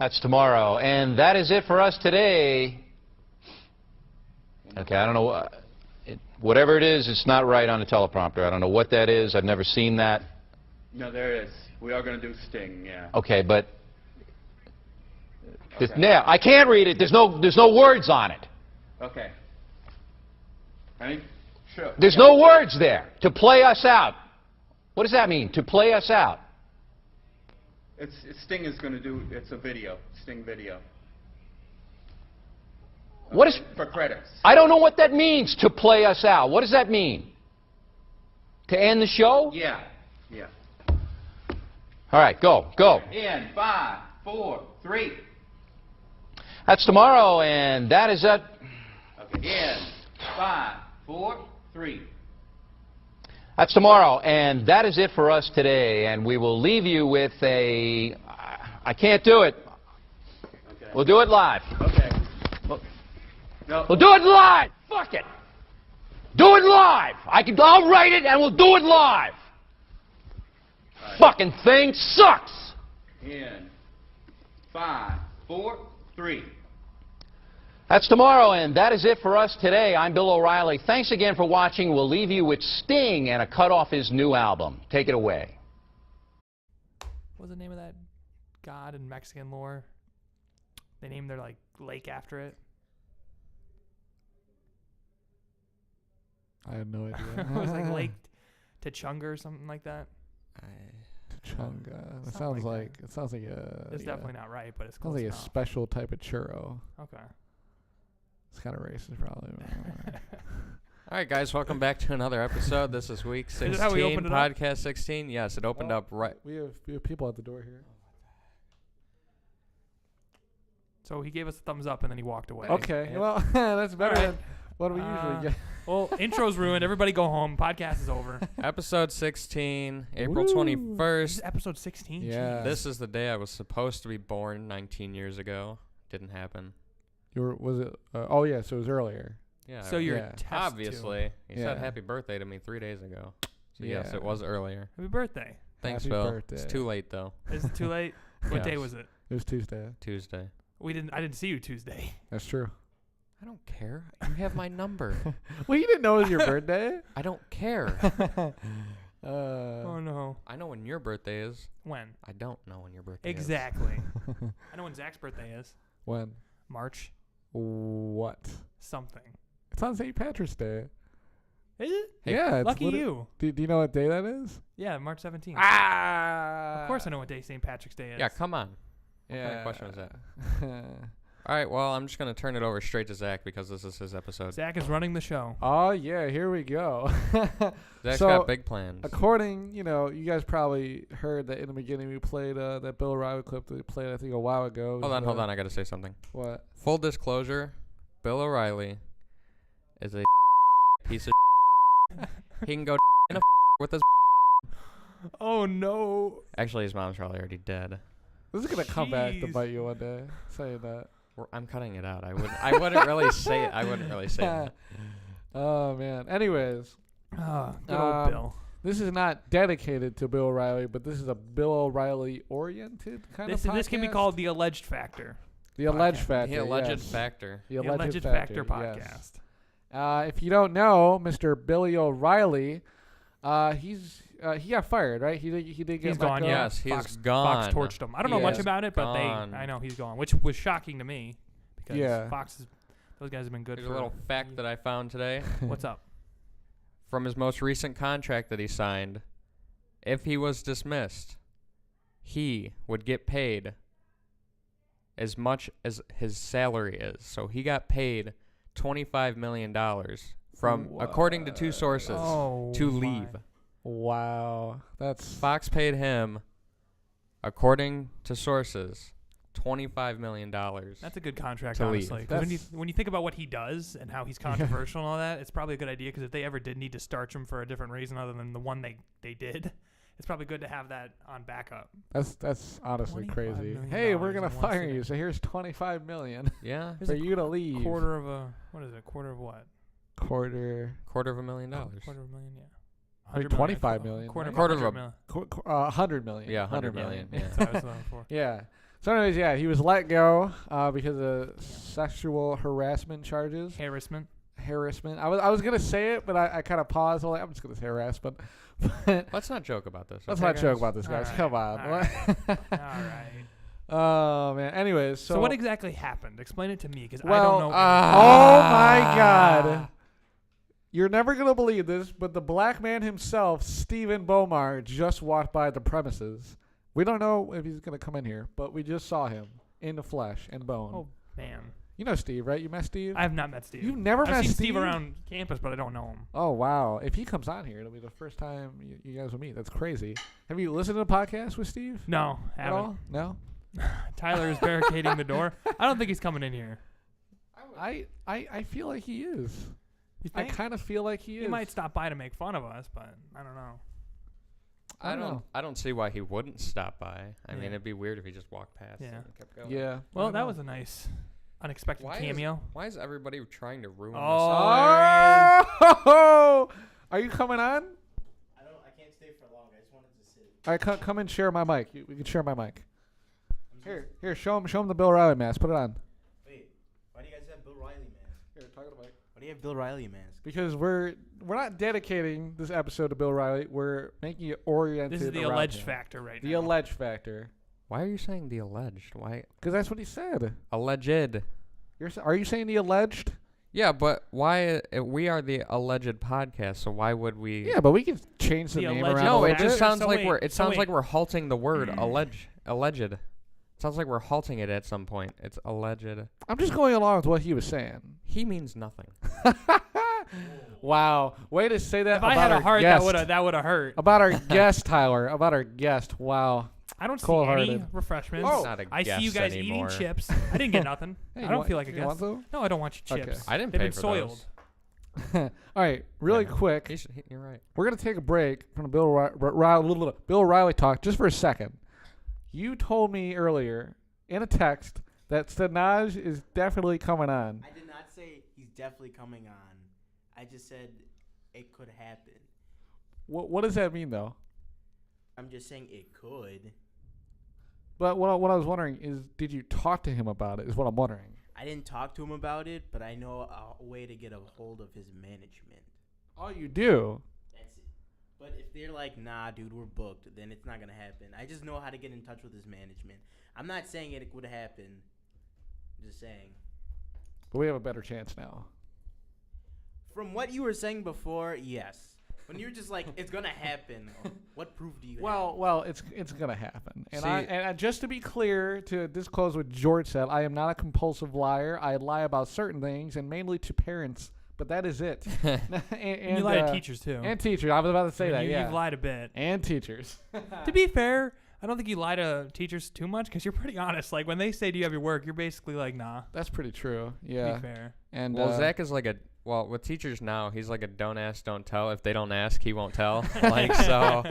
That's tomorrow. And that is it for us today. Okay, I don't know. Whatever it is, it's not right on the teleprompter. I don't know what that is. I've never seen that. No, there is. We are going to do Sting, yeah. Okay, but... Okay. Now, I can't read it. There's no words on it. Okay. Ready? Sure. There's no words there. To play us out. What does that mean, to play us out? Sting is going to do, it's a video, Sting video. Okay. What is... For credits. I don't know what that means, to play us out. What does that mean? To end the show? Yeah, yeah. All right, go. In 5, 4, 3. That's tomorrow, and that is it. Okay, in 5, 4, 3. That's tomorrow, and that is it for us today. And we will leave you with a... I can't do it. Okay. We'll do it live. Okay. No. We'll do it live. Fuck it. Do it live. I'll write it, and we'll do it live. Right. Fucking thing sucks. In 5, 4, 3. That's tomorrow, and that is it for us today. I'm Bill O'Reilly. Thanks again for watching. We'll leave you with Sting and a cut off his new album. Take it away. What was the name of that god in Mexican lore? They named their lake after it. I have no idea. It was like Lake Tachunga or something like that. Tachunga. It sounds like a. It's definitely not right, but it's close sounds like enough. a special type of churro. Okay. It's kind of racist, probably. All right, guys, welcome back to another episode. This is week 16, how we opened it up? podcast 16. Yes, it opened up right. We have people at the door here. So he gave us a thumbs up and then he walked away. Okay, Yep. well, that's better All than what we usually get. Well, intro's ruined. Everybody go home. Podcast is over. Episode 16, April Woo. 21st. This is episode 16. Yeah. Jeez. This is the day I was supposed to be born 19 years ago. Didn't happen. Was it? Oh yeah, so it was earlier. Yeah. So you're Yeah. a test obviously. He Yeah. said happy birthday to me 3 days ago. So yes, Yeah. it was earlier. Happy birthday. Thanks, Happy Phil. birthday. It's too late though. Is it too late? What Yes. day was it? It was Tuesday. Tuesday. I didn't see you Tuesday. That's true. I don't care. You have my number. Well, you didn't know it was your birthday. I don't care. Oh no. I know when your birthday is. When? I don't know when your birthday Exactly. I know when Zach's birthday is. When? March What? something. It's on St. Patrick's Day. Is it? Hey, yeah. It's Lucky you. Do you know what day that is? Yeah, March 17th. Ah. Of course I know what day St. Patrick's Day is. Yeah, come on. What kind of question was that? All right, well, I'm just going to turn it over straight to Zach because this is his episode. Zach is running the show. Oh, yeah, here we go. Zach's So, got big plans. According, you guys probably heard that in the beginning we played that Bill O'Reilly clip that we played, I think, a while ago. Hold on. I got to say something. What? Full disclosure, Bill O'Reilly is a piece of He can go in a with his Oh no. Actually, his mom's probably already dead. This is going to come back to Jeez. bite you one day, saying that. I'm cutting it out. I wouldn't really say it. I wouldn't really say that. Oh, man. Anyways, Good old Bill. this is not dedicated to Bill O'Reilly, but this is a Bill O'Reilly-oriented kind of podcast. This can be called the Alleged Factor. The Alleged podcast. Factor, The alleged yes. factor. The The Alleged Factor podcast. Yes. If you don't know, Mr. Billy O'Reilly, he got fired, right? He did get He's let gone, go? yeah. Yes, he's Fox gone. torched him. I don't know He much is about it, but gone. I know he's gone, which was shocking to me because Yeah. those guys have been good There's for a little fact that I found today. What's up? From his most recent contract that he signed, if he was dismissed, he would get paid as much as his salary is. So he got paid $25 million from, according to two sources, to leave. Wow. That's Fox paid him, according to sources, $25 million. That's a good contract, to honestly. leave. 'Cause when you think about what he does and how he's controversial and all that, it's probably a good idea because if they ever did need to starch him for a different reason other than the one they did, it's probably good to have that on backup. that's honestly $25 crazy. million Hey, we're gonna in one fire sitting. you, so here's $25 million Yeah, Here's for a you to leave. Quarter of a quarter of what? Quarter. $250,000. Quarter of a million, yeah. Like 100 25 million. Quarter, right? Quarter of a- million. 100 million. Yeah, 100 million. Yeah. That's what I was looking for. Yeah. So anyways, yeah, he was let go because of sexual harassment charges. Harassment. I was gonna say it, but I kind of paused. I'm just gonna say harassment. But Let's not joke about this. let's okay, not joke guys? about this, guys. All Come right, on. all right. All right. Oh man. Anyways, So what exactly happened? Explain it to me, because well, I don't know. oh my God. You're never going to believe this, but the black man himself, Stephen Bomar, just walked by the premises. We don't know if he's going to come in here, but we just saw him in the flesh and bone. Oh man. You know Steve, right? You met Steve? I have not met Steve. You've never I've met seen Steve? Steve around campus, but I don't know him. Oh, wow. If he comes on here, it'll be the first time you guys will meet. That's crazy. Have you listened to the podcast with Steve? No, At haven't. all? No? Tyler is barricading the door. I don't think he's coming in here. I feel like he is. You I think? kind of feel like he is. He might stop by to make fun of us, but I don't know. I don't see why he wouldn't stop by. I mean, Yeah. it'd be weird if he just walked past Yeah. and kept going. Yeah. Well, I that know. was a nice, unexpected Why cameo. Why is everybody trying to ruin Oh, Oh! Are you coming on? I can't stay for long. I just wanted to sit. All right, come and share my mic. We can share my mic. Here, show him the Bill Riley mask. Put it on. Wait, why do you guys have Bill Riley mask? Here, talk to the mic. Why do you have Bill Riley mask? Because we're not dedicating this episode to Bill Riley. We're making it oriented. this is the around alleged him. factor right The now. alleged factor. Why are you saying the alleged? Why Because that's what he said. alleged? Are you saying the alleged? Yeah, but why? We are the alleged podcast, so why would we? Yeah, but we can change the The name alleged around. No, a it little just bit. sounds So like wait, we're. It so sounds like wait. we're halting the word alleged. Sounds like we're halting it at some point. It's alleged. I'm just going along with what he was saying. He means nothing. Wow, way to say that. If I about had a our heart, guest. that would have hurt. About our guest, Tyler. About our guest. Wow. I don't see Cold-hearted. any refreshments. Oh. Not a I see you guest guest anymore. eating chips. I didn't get nothing. Hey, I you don't want- feel like a you guest. want some? No, I don't want your Okay. chips. I didn't They've pay been for soiled. those. All right, really Yeah. quick. You're right. We're going to take a break from the Bill Riley talk just for a second. You told me earlier in a text that Stanaj is definitely coming on. I did not say he's definitely coming on. I just said it could happen. What does that mean, though? I'm just saying it could. But what I was wondering is, did you talk to him about it, is what I'm wondering. I didn't talk to him about it, but I know a way to get a hold of his management. Oh, you do? That's it. But if they're like, nah, dude, we're booked, then it's not going to happen. I just know how to get in touch with his management. I'm not saying it would happen. I'm just saying. But we have a better chance now. From what you were saying before, yes. When you were just like, it's going to happen, what proof do you have? Well, it's gonna happen. And See- I just to be clear, to disclose what George said, I am not a compulsive liar. I lie about certain things, and mainly to parents. But that is it. and you lie to teachers too. And teachers. I was about to say that. Yeah. You've lied a bit. And teachers. To be fair, I don't think you lie to teachers too much because you're pretty honest. Like when they say, "Do you have your work?" You're basically like, "Nah." That's pretty true. To Yeah. be fair. And Well, Zach is like with teachers now, he's like a don't ask, don't tell. If they don't ask, he won't tell. Like, so,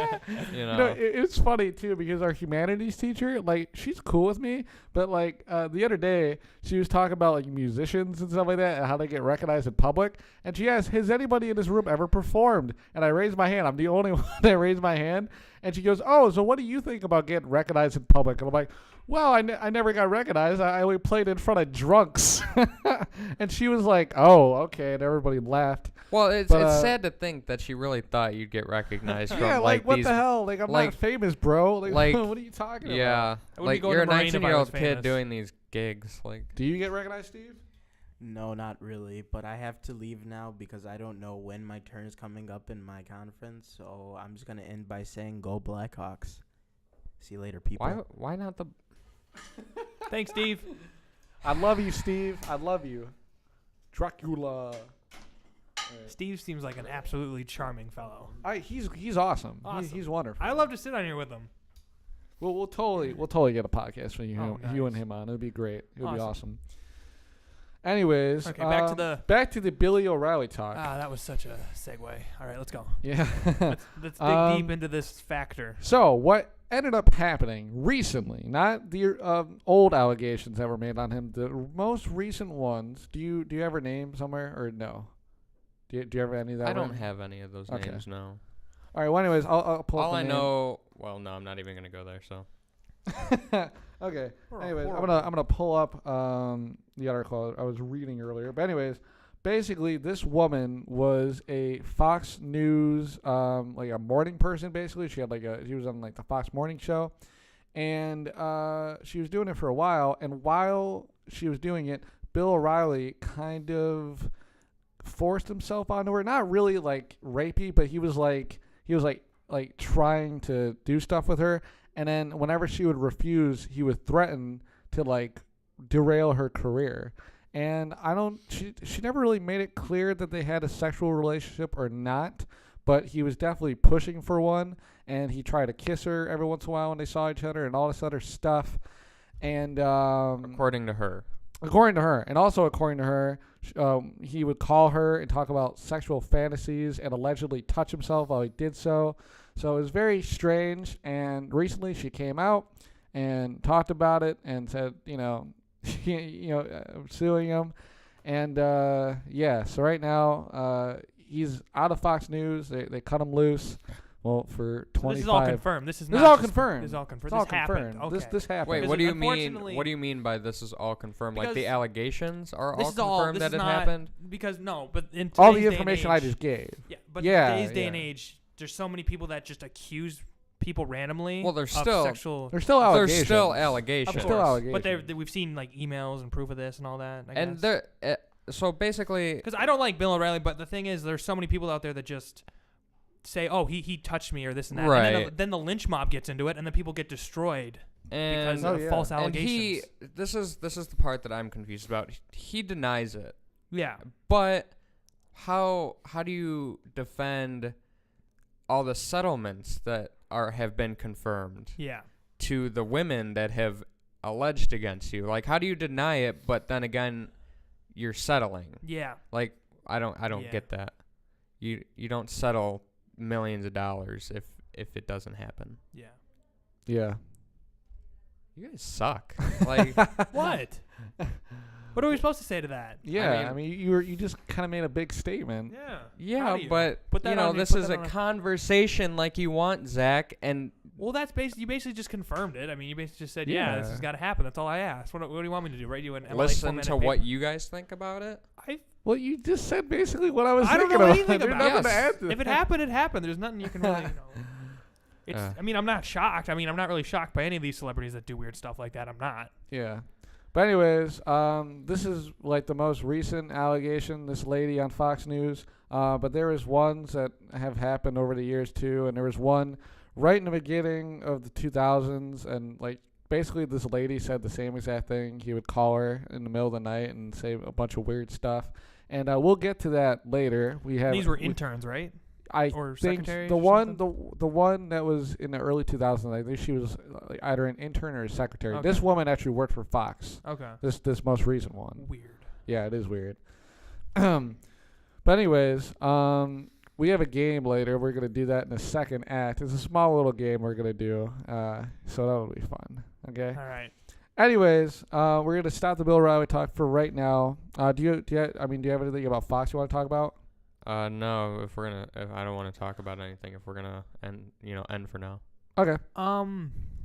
you know. It's funny too because our humanities teacher, like, she's cool with me, but like the other day she was talking about like musicians and stuff like that and how they get recognized in public, and she asked, "Has anybody in this room ever performed?" And I raised my hand. I'm the only one that raised my hand, and she goes, "Oh, so what do you think about getting recognized in public?" And I'm like, "Well, I never got recognized. I only played in front of drunks." And she was like, "Oh, okay," and everybody laughed. Well, it's But, sad to think that she really thought you'd get recognized from Yeah, like what these. the hell? Like I'm like- not famous, bro. Like, like- what are you talking about? Yeah, I would be like going you're a to Marine if I 19-year-old was kid famous. doing these gigs. Like, Do you get recognized, Steve? No, not really. But I have to leave now because I don't know when my turn is coming up in my conference. So I'm just going to end by saying go Blackhawks. See you later, people. why not the? Thanks, Steve. I love you, Steve. I love you. Dracula. Steve seems like an absolutely charming fellow. He's awesome. Awesome. He's wonderful. I love to sit on here with him. We'll totally get a podcast for you, Oh, you and nice. him on. It'd be great. It would be Awesome. awesome. Anyways, Okay, back to the Billy O'Reilly talk. Ah, that was such a segue. All right, let's go. Yeah. Let's dig deep into this factor. So what ended up happening recently? Not the old allegations that were made on him. The most recent ones. Do you ever name somewhere or no? Do you ever any of that? I don't written? have any of those Okay. names. No. All right. Well, anyways, I'll pull up All the I name. know. Well, no, I'm not even gonna go there. So. Okay. We're Anyways, I'm horrible. gonna pull up the article I was reading earlier. But anyways, basically this woman was a Fox News like a morning person. Basically, she was on like the Fox Morning Show, and she was doing it for a while. And while she was doing it, Bill O'Reilly kind of forced himself onto her. Not really like rapey, but he was like trying to do stuff with her. And then whenever she would refuse, he would threaten to like derail her career. And she never really made it clear that they had a sexual relationship or not, but he was definitely pushing for one, and he tried to kiss her every once in a while when they saw each other and all this other stuff. And According to her. and also according to her, he would call her and talk about sexual fantasies and allegedly touch himself while he did so. So it was very strange. And recently, she came out and talked about it and said, suing him. And so right now, he's out of Fox News. They cut him loose. Well, for 25. So this is all confirmed. This is This not is all just- confirmed. This is all confirmed. It's all This happened. confirmed. Okay. This happened. Wait, Because what do you mean? unfortunately- What do you mean by this is all confirmed? Like the Because allegations are This all is all. confirmed This that is it not happened? because no, but in All the today's day and information I age- just gave. Yeah, but Yeah, in today's day and yeah. age, there's so many people that just accuse people randomly. Well, there's of still- sexual. There's still allegations. There's still Of allegations. There's course. still allegations. But we've seen like emails and proof of this and all that. And there, so basically, Because I don't like Bill O'Reilly, but the thing is, there's so many people out there that just say, "Oh, he touched me" or this and that. And Right. then the lynch mob gets into it, and then people get destroyed and because Oh, of yeah. false and allegations. this is the part that I'm confused about. He denies it, Yeah. but how do you defend all the settlements that have been confirmed Yeah. to the women that have alleged against you? Like, how do you deny it, but then again, you're settling? Yeah. Like, I don't Yeah. get that. You don't settle millions of dollars if it doesn't happen. Yeah. Yeah. You guys suck. Like, What? What are we supposed to say to that? Yeah. I mean- mean, you just kind of made a big statement. Yeah. yeah, How do you? but Put that you know, on your- this put is that a on a- conversation like you want, Zach, and Well, that's you basically just confirmed it. I mean, you basically just said, "Yeah, this Yeah. has got to happen." That's all I asked. What do you want me to do? Write you an listen to what you guys think about it. Well, you just said basically what I was I don't thinking know about. anything There's about nothing to Yes. add to If it that. happened, it happened. There's nothing you can really, It's. Uh. I mean, I'm not shocked. I mean, I'm not really shocked by any of these celebrities that do weird stuff like that. I'm not. Yeah. But anyways, this is like the most recent allegation, this lady on Fox News. But there is ones that have happened over the years too, and there was one right in the beginning of the 2000s, and like basically this lady said the same exact thing. He would call her in the middle of the night and say a bunch of weird stuff. And we'll get to that later. These were interns, right? I or think secretaries the or one something? the one that was in the early 2000s, I think she was like either an intern or a secretary. Okay. This woman actually worked for Fox. Okay. This most recent one. Weird. Yeah, it is weird. But anyways, we have a game later. We're gonna do that in the second act. It's a small little game we're gonna do. So that'll be fun. Okay. All right. Anyways, we're gonna stop the Bill O'Reilly talk for right now. Do you have anything about Fox you want to talk about? No, if I don't want to talk about anything. If we're gonna end for now. Okay.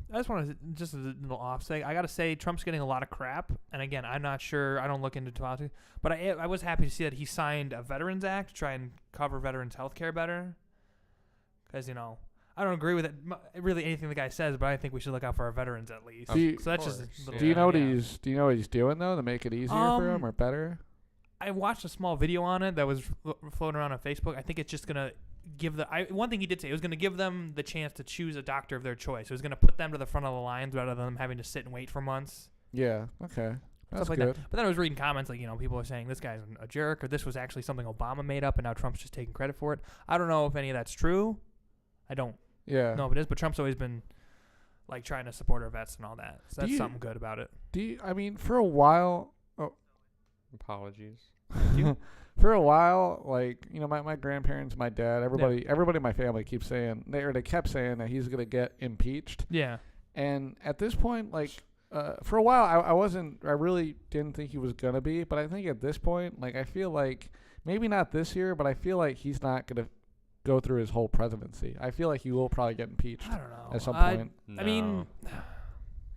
I just want to just a little offset. I got to say, Trump's getting a lot of crap, and again, I'm not sure. I don't look into politics, but I was happy to see that he signed a Veterans Act to try and cover veterans' health care better. Because I don't agree with it really anything the guy says, but I think we should look out for our veterons at least. Do you- So that's just a course, little yeah. Do you know what yeah. he's doing though to make it easier for him or better? I watched a small video on it that was floating around on Facebook. I think it's just gonna give one thing he did say, it was gonna give them the chance to choose a doctor of their choice. It was gonna put them to the front of the lines rather than them having to sit and wait for months. Yeah. Okay. That's Stuff like good. that. But then I was reading comments like, people are saying this guy's a jerk, or this was actually something Obama made up and now Trump's just taking credit for it. I don't know if any of that's true. I don't Yeah. know if it is, but Trump's always been like trying to support our vets and all that. So Do that's you- something good about it. I mean, for a while, Apologies. for a while, like my grandparents, my dad, everybody in my family keeps saying they kept saying that he's gonna get impeached. Yeah. And at this point, like, for a while, I really didn't think he was gonna be, but I think at this point, like, I feel like maybe not this year, but I feel like he's not gonna go through his whole presidency. I feel like he will probably get impeached I don't know. at some point. I mean,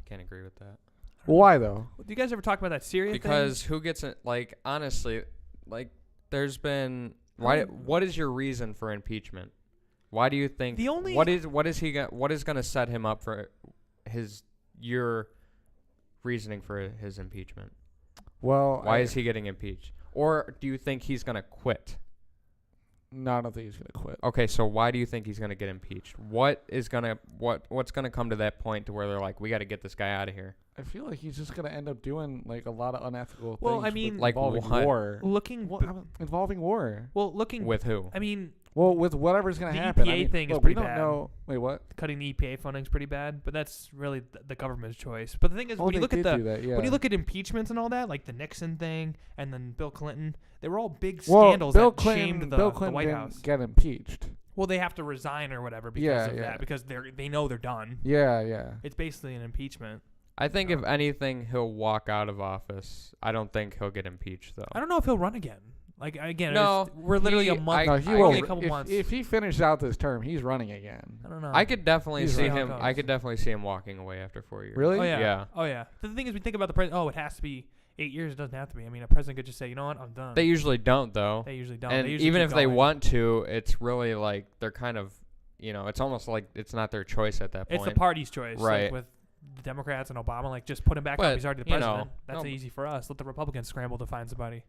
can't agree with that. Why though? Do you guys ever talk about that Syria Because who gets it? Like honestly, like there's been what is your reason for impeachment? Why do you think The only- what is going to set him up for your reasoning for his impeachment? Well, Why is he getting impeached? Or do you think he's going to quit? No, I don't think he's gonna quit. Okay, so why do you think he's going to get impeached? What's going to come to that point to where they're like, we got to get this guy out of here? I feel like he's just gonna end up doing like a lot of unethical things. Well, I mean, like involving what? war. Involving war. looking With who? I mean, Well, with whatever's gonna The happen. EPA I mean, thing is look, pretty we don't bad. know. Wait, what? cutting the EPA funding is pretty bad, but that's really the government's choice. But the thing is, Oh, when you they look at did do that, yeah. when you look at impeachments and all that, like the Nixon thing and then Bill Clinton, they were all big Well, scandals Bill that Clinton, shamed Bill the Clinton White didn't House. get impeached. Well, they have to resign or whatever because Yeah, of yeah. that, because they know they're done. Yeah, yeah. It's basically an impeachment. I think if anything, he'll walk out of office. I don't think he'll get impeached, though. I don't know if he'll run again. Like again, No, we're literally a he- month. No, he I will. only a couple months. If he finishes out this term, he's running again. I don't know. I could definitely He's see right. him. How it I goes. could definitely see him walking away after 4 years. Really? Oh yeah. Yeah. Oh yeah. The thing is, we think about the president. Oh, it has to be 8 years. It doesn't have to be. I mean, a president could just say, you know what, I'm done. They usually don't, though. They usually don't. And They usually even keep if they going. want to, it's really like they're kind of, it's almost like it's not their choice at that point. It's the party's choice, Right. Like with the Democrats and Obama, like just put him back But, up. He's already the you know, president. That's no- easy for us. Let the Republicans scramble to find somebody.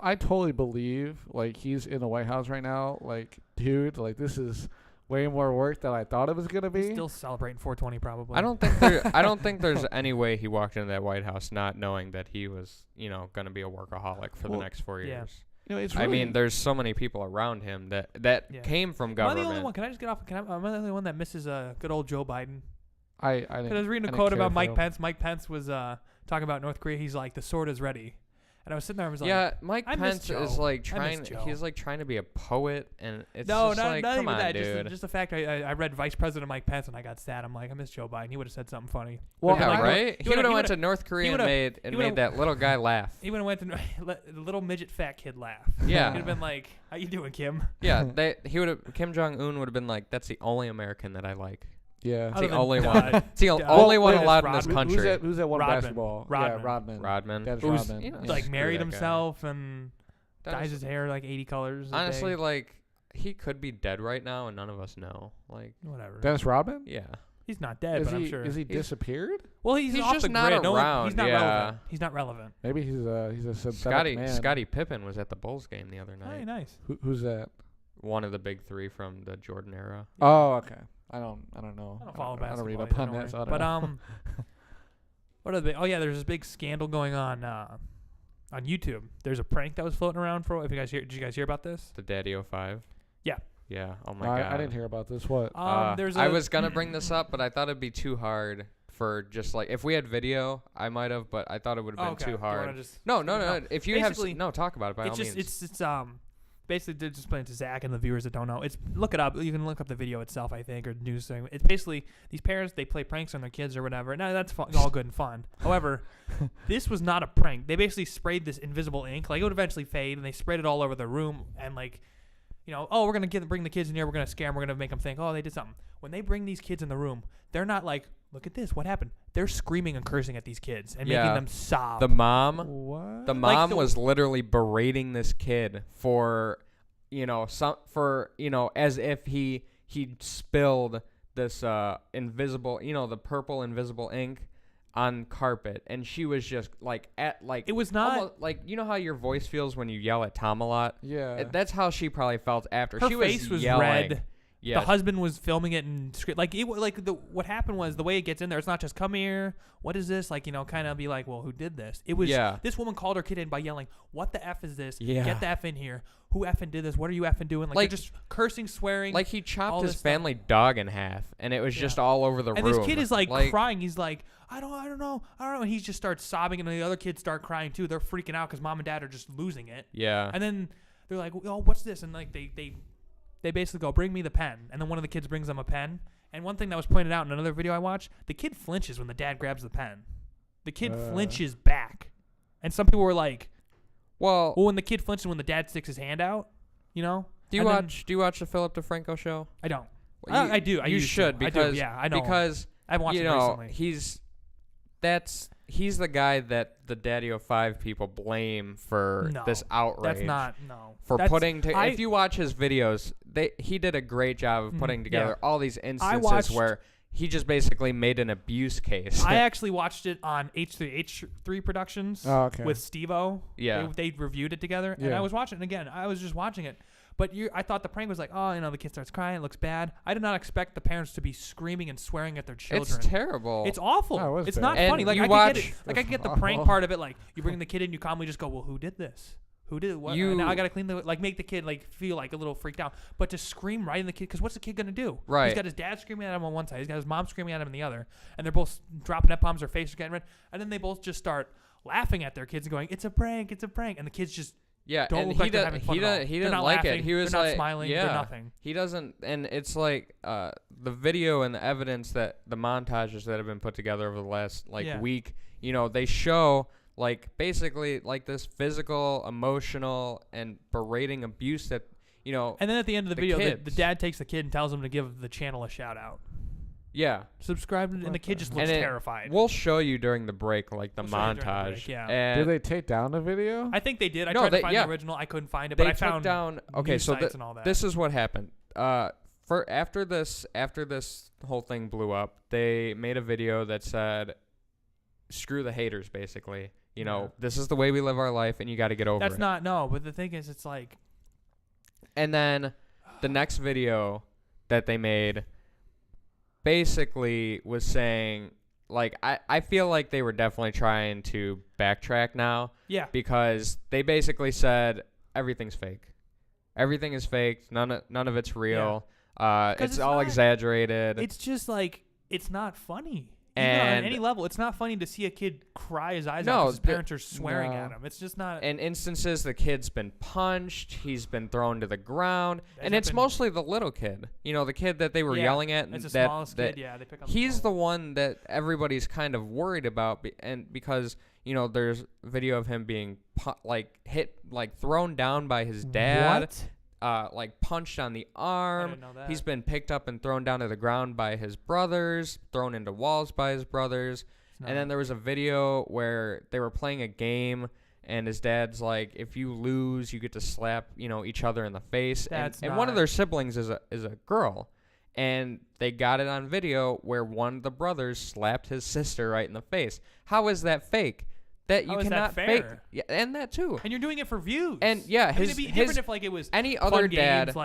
I totally believe like he's in the White House right now. Like, dude, like this is way more work than I thought it was gonna be. He's still celebrating 420 probably. I don't think there's any way he walked into that White House not knowing that he was, going to be a workaholic for the Well, next 4 yeah. years. It's I really, mean, there's so many people around him that Yeah. came from Am I government. the only one? Can I just get off? Am I the only one that misses good old Joe Biden? I Because I was didn't. reading I a didn't quote care about for Mike him. Pence. Mike Pence was talking about North Korea. He's like, the sword is ready. And I was sitting there, I was like, Yeah, Mike I miss Pence is Joe. like I miss trying. Joe. He's like trying to be a poet, and it's no, just not, like, not come even on, that. dude. Just the fact I read Vice President Mike Pence and I got sad. I'm like, I miss Joe Biden. He would have said something funny. Well, yeah, like, right. He would have went to would've- North Korea and would've- made he would've- that little guy laugh. He would have went to let the little midget fat kid laugh. Yeah. He'd have been like, "How you doing, Kim?" Yeah, Kim Jong Un would have been like, "That's the only American that I like. Yeah. It's Other the than only Doug. one. It's the Doug. only one Dennis allowed in this Rodman. country." Who's that one Rodman. basketball? Rodman. Yeah, Rodman. Rodman. Dennis Who's, Rodman. Yeah. Like screw married that guy. himself and Dennis- dyes his hair like 80 colors. a Honestly, day. like he could be dead right now, and none of us know. Like, Whatever. Dennis Rodman? yeah, He's not dead, Is but he I'm sure. is he disappeared? Well, he's He's off just the not grid. No one, around, he's not yeah. relevant. He's not relevant. Maybe he's a synthetic man. Scottie Pippen was at the Bulls game the other Hey, night. nice. Who's that? One of the big three from the Jordan era. Oh, okay. I don't know. I don't follow I don't read basketball up either, on don't that, so I worry. don't But know. what are the? Oh yeah, there's this big scandal going on YouTube. There's a prank that was floating around for. If you guys did you guys hear about this? The Daddy 05. Yeah. Yeah. Oh my No, god. I didn't hear about this. What? There's I a- was gonna bring this up, but I thought it'd be too hard for just like if we had video, I might have, but I thought it would have been okay. too You hard. wanna just No. No. If you have Basically, talk about it by all it's just means. it's basically to just explain it to Zach and the viewers that don't know. It's look it up. You can look up the video itself, I think, or the news thing. It's basically these parents, they play pranks on their kids or whatever. Now that's all good and fun. However, this was not a prank. They basically sprayed this invisible ink, like it would eventually fade, and they sprayed it all over the room and like, oh, we're gonna bring the kids in here. We're gonna scare them. We're gonna make them think, oh, they did something. When they bring these kids in the room, they're not like, look at this, what happened? They're screaming and cursing at these kids and making them sob. The mom What? The mom was literally berating this kid for, as if he spilled this invisible, the purple invisible ink on carpet, and she was just It was not almost, like how your voice feels when you yell at Tom a lot. Yeah. That's how she probably felt after. her she face was yelling. red. Yeah, The husband was filming it and what happened was the way it gets in there. It's not just come here. What is this? Kind of be like, well, who did this? It was this woman called her kid in by yelling, "What the f is this? Yeah. Get the f in here. Who effing did this? What are you effing doing?" Like they're just cursing, swearing. like he all chopped his this family dog in half, and it was just all over the and room. this kid is like crying. He's like, I don't know. And he just starts sobbing, and the other kids start crying too. They're freaking out because mom and dad are just losing it. Yeah. And then they're like, "Oh, what's this?" And like they basically go, "Bring me the pen." And then one of the kids brings them a pen. And one thing that was pointed out in another video I watched, the kid flinches when the dad grabs the pen. The kid flinches back. And some people were like, well, when the kid flinches when the dad sticks his hand out, do you And then- watch the Philip DeFranco show? I don't. Well, I do. I you used should to. because I do, yeah, I know. because I've watched it recently. he's he's the guy that the Daddy 05 people blame for No, this outrage. That's not no. For That's, putting to if you watch his videos, he did a great job of putting together all these instances where he just basically made an abuse case. I actually watched it on H3 Productions with Steve-O. Yeah. They reviewed it together, and I was watching it again. I was just watching it. But I thought the prank was like, oh, the kid starts crying, it looks bad. I did not expect the parents to be screaming and swearing at their children. It's terrible. It's awful. No, it's bad. not And funny. Like you I watch- can get it. Like I can get the prank part of it. Like you bring the kid in, you calmly just go, well, who did this? Who did it? What? Now I gotta clean the make the kid feel like a little freaked out. But to scream right in the kid, because what's the kid gonna do? Right. He's got his dad screaming at him on one side. He's got his mom screaming at him on the other, and they're both dropping F-bombs. Their faces are getting red, and then they both just start laughing at their kids and going, "It's a prank! It's a prank!" And the kids just don't and look like they're having fun at all. he They're didn't not like laughing, it. He was they're like not smiling. yeah, They're nothing. He doesn't, and it's like the video and the evidence the montages that have been put together over the last week. They show basically this physical, emotional, and berating abuse that And then at the end of the video, the kids. dad takes the kid and tells him to give the channel a shout out. Yeah. Subscribe, and the kid just looks terrified. We'll show you during the break, the We'll show you during the montage. break, yeah. And Did they take down the video? I think they did. I No, tried to they- find yeah. the original. I couldn't find it, they but I took found down. Okay, news so sites and all that. this is what happened. After this whole thing blew up, they made a video that said, "Screw the haters," basically. This is the way we live our life, and you got to get over it. That's not no. But the thing is, it's like. And then the next video that they made basically was saying, I feel like they were definitely trying to backtrack now. Yeah. Because they basically said everything's fake. Everything is fake. None of it's real. It's all exaggerated. It's just it's not funny. And Even on any level, it's not funny to see a kid cry his eyes out No, because his parents are swearing at him. It's just not. In instances, the kid's been punched. He's been thrown to the ground. Has And that it's been- mostly the little kid. The kid that they were yelling at. It's the that, smallest that kid. Yeah, they pick on. He's the one that everybody's kind of worried about, and because there's video of him being hit, thrown down by his dad, punched on the arm. I didn't know that. He's been picked up and thrown down to the ground by his brothers, thrown into walls by his brothers, and then there was a video where they were playing a game, and his dad's like, "If you lose, you get to slap each other in the face." And one of their siblings is a girl. And they got it on video where one of the brothers slapped his sister right in the face. How is that fake? That you How is that cannot fair? fake. Yeah, and that too. And you're doing it for views. And yeah, it'd be different if it was any fun other games, dad.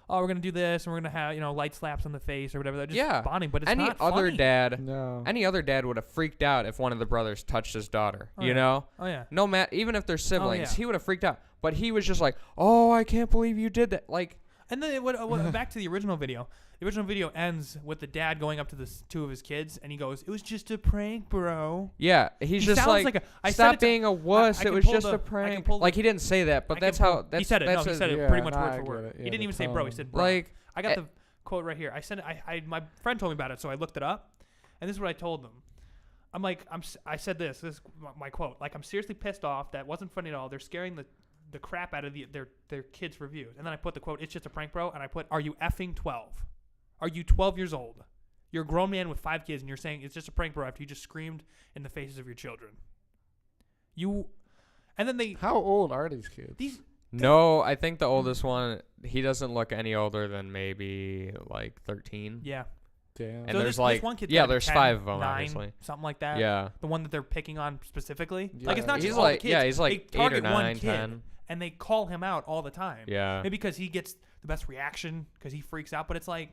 Oh, we're gonna do this, and we're gonna have light slaps on the face or whatever. They're just bonding, but it's any not other funny. dad. No. Any other dad would have freaked out if one of the brothers touched his daughter. Oh, you yeah. know. Oh yeah. No matter, even if they're siblings, yeah. he would have freaked out. But he was just like, "Oh, I can't believe you did that!" And then back to the original video. The original video ends with the dad going up to the two of his kids, and he goes, "It was just a prank, bro." Yeah, he's He just sounds like, like I said "Stop it to- being a wuss. I It can was pull just the- a I can prank." pull the- Like he didn't say that, but I that's can how. pull- That's, he said it. That's No, he said it Yeah, pretty much no, word I for get word. it. He Yeah, didn't the even say bro. He tone. said bro. Like, I got the quote right here. I sent it. My friend told me about it, so I looked it up, and this is what I told them. I said this. This is my quote. I'm seriously pissed off. That wasn't funny at all. They're scaring the crap out of their kids' reviews. And then I put the quote, "It's just a prank, bro." And I put, "Are you effing 12? Are you 12 years old? You're a grown man with 5 kids, and you're saying it's just a prank, bro, after you just screamed in the faces of your children." And then they. How old are these kids? no, I think the oldest one, he doesn't look any older than maybe 13. Yeah. Damn. And So there's this one kid's yeah, gotta be there's 10, 5 of them, 9, obviously. something like that. Yeah. The one that they're picking on specifically. Yeah. It's not He's just all the like- kids. yeah, he's like they 8 or target one 9, kid, 10. and they call him out all the time. Yeah. Maybe because he gets the best reaction because he freaks out, but it's like.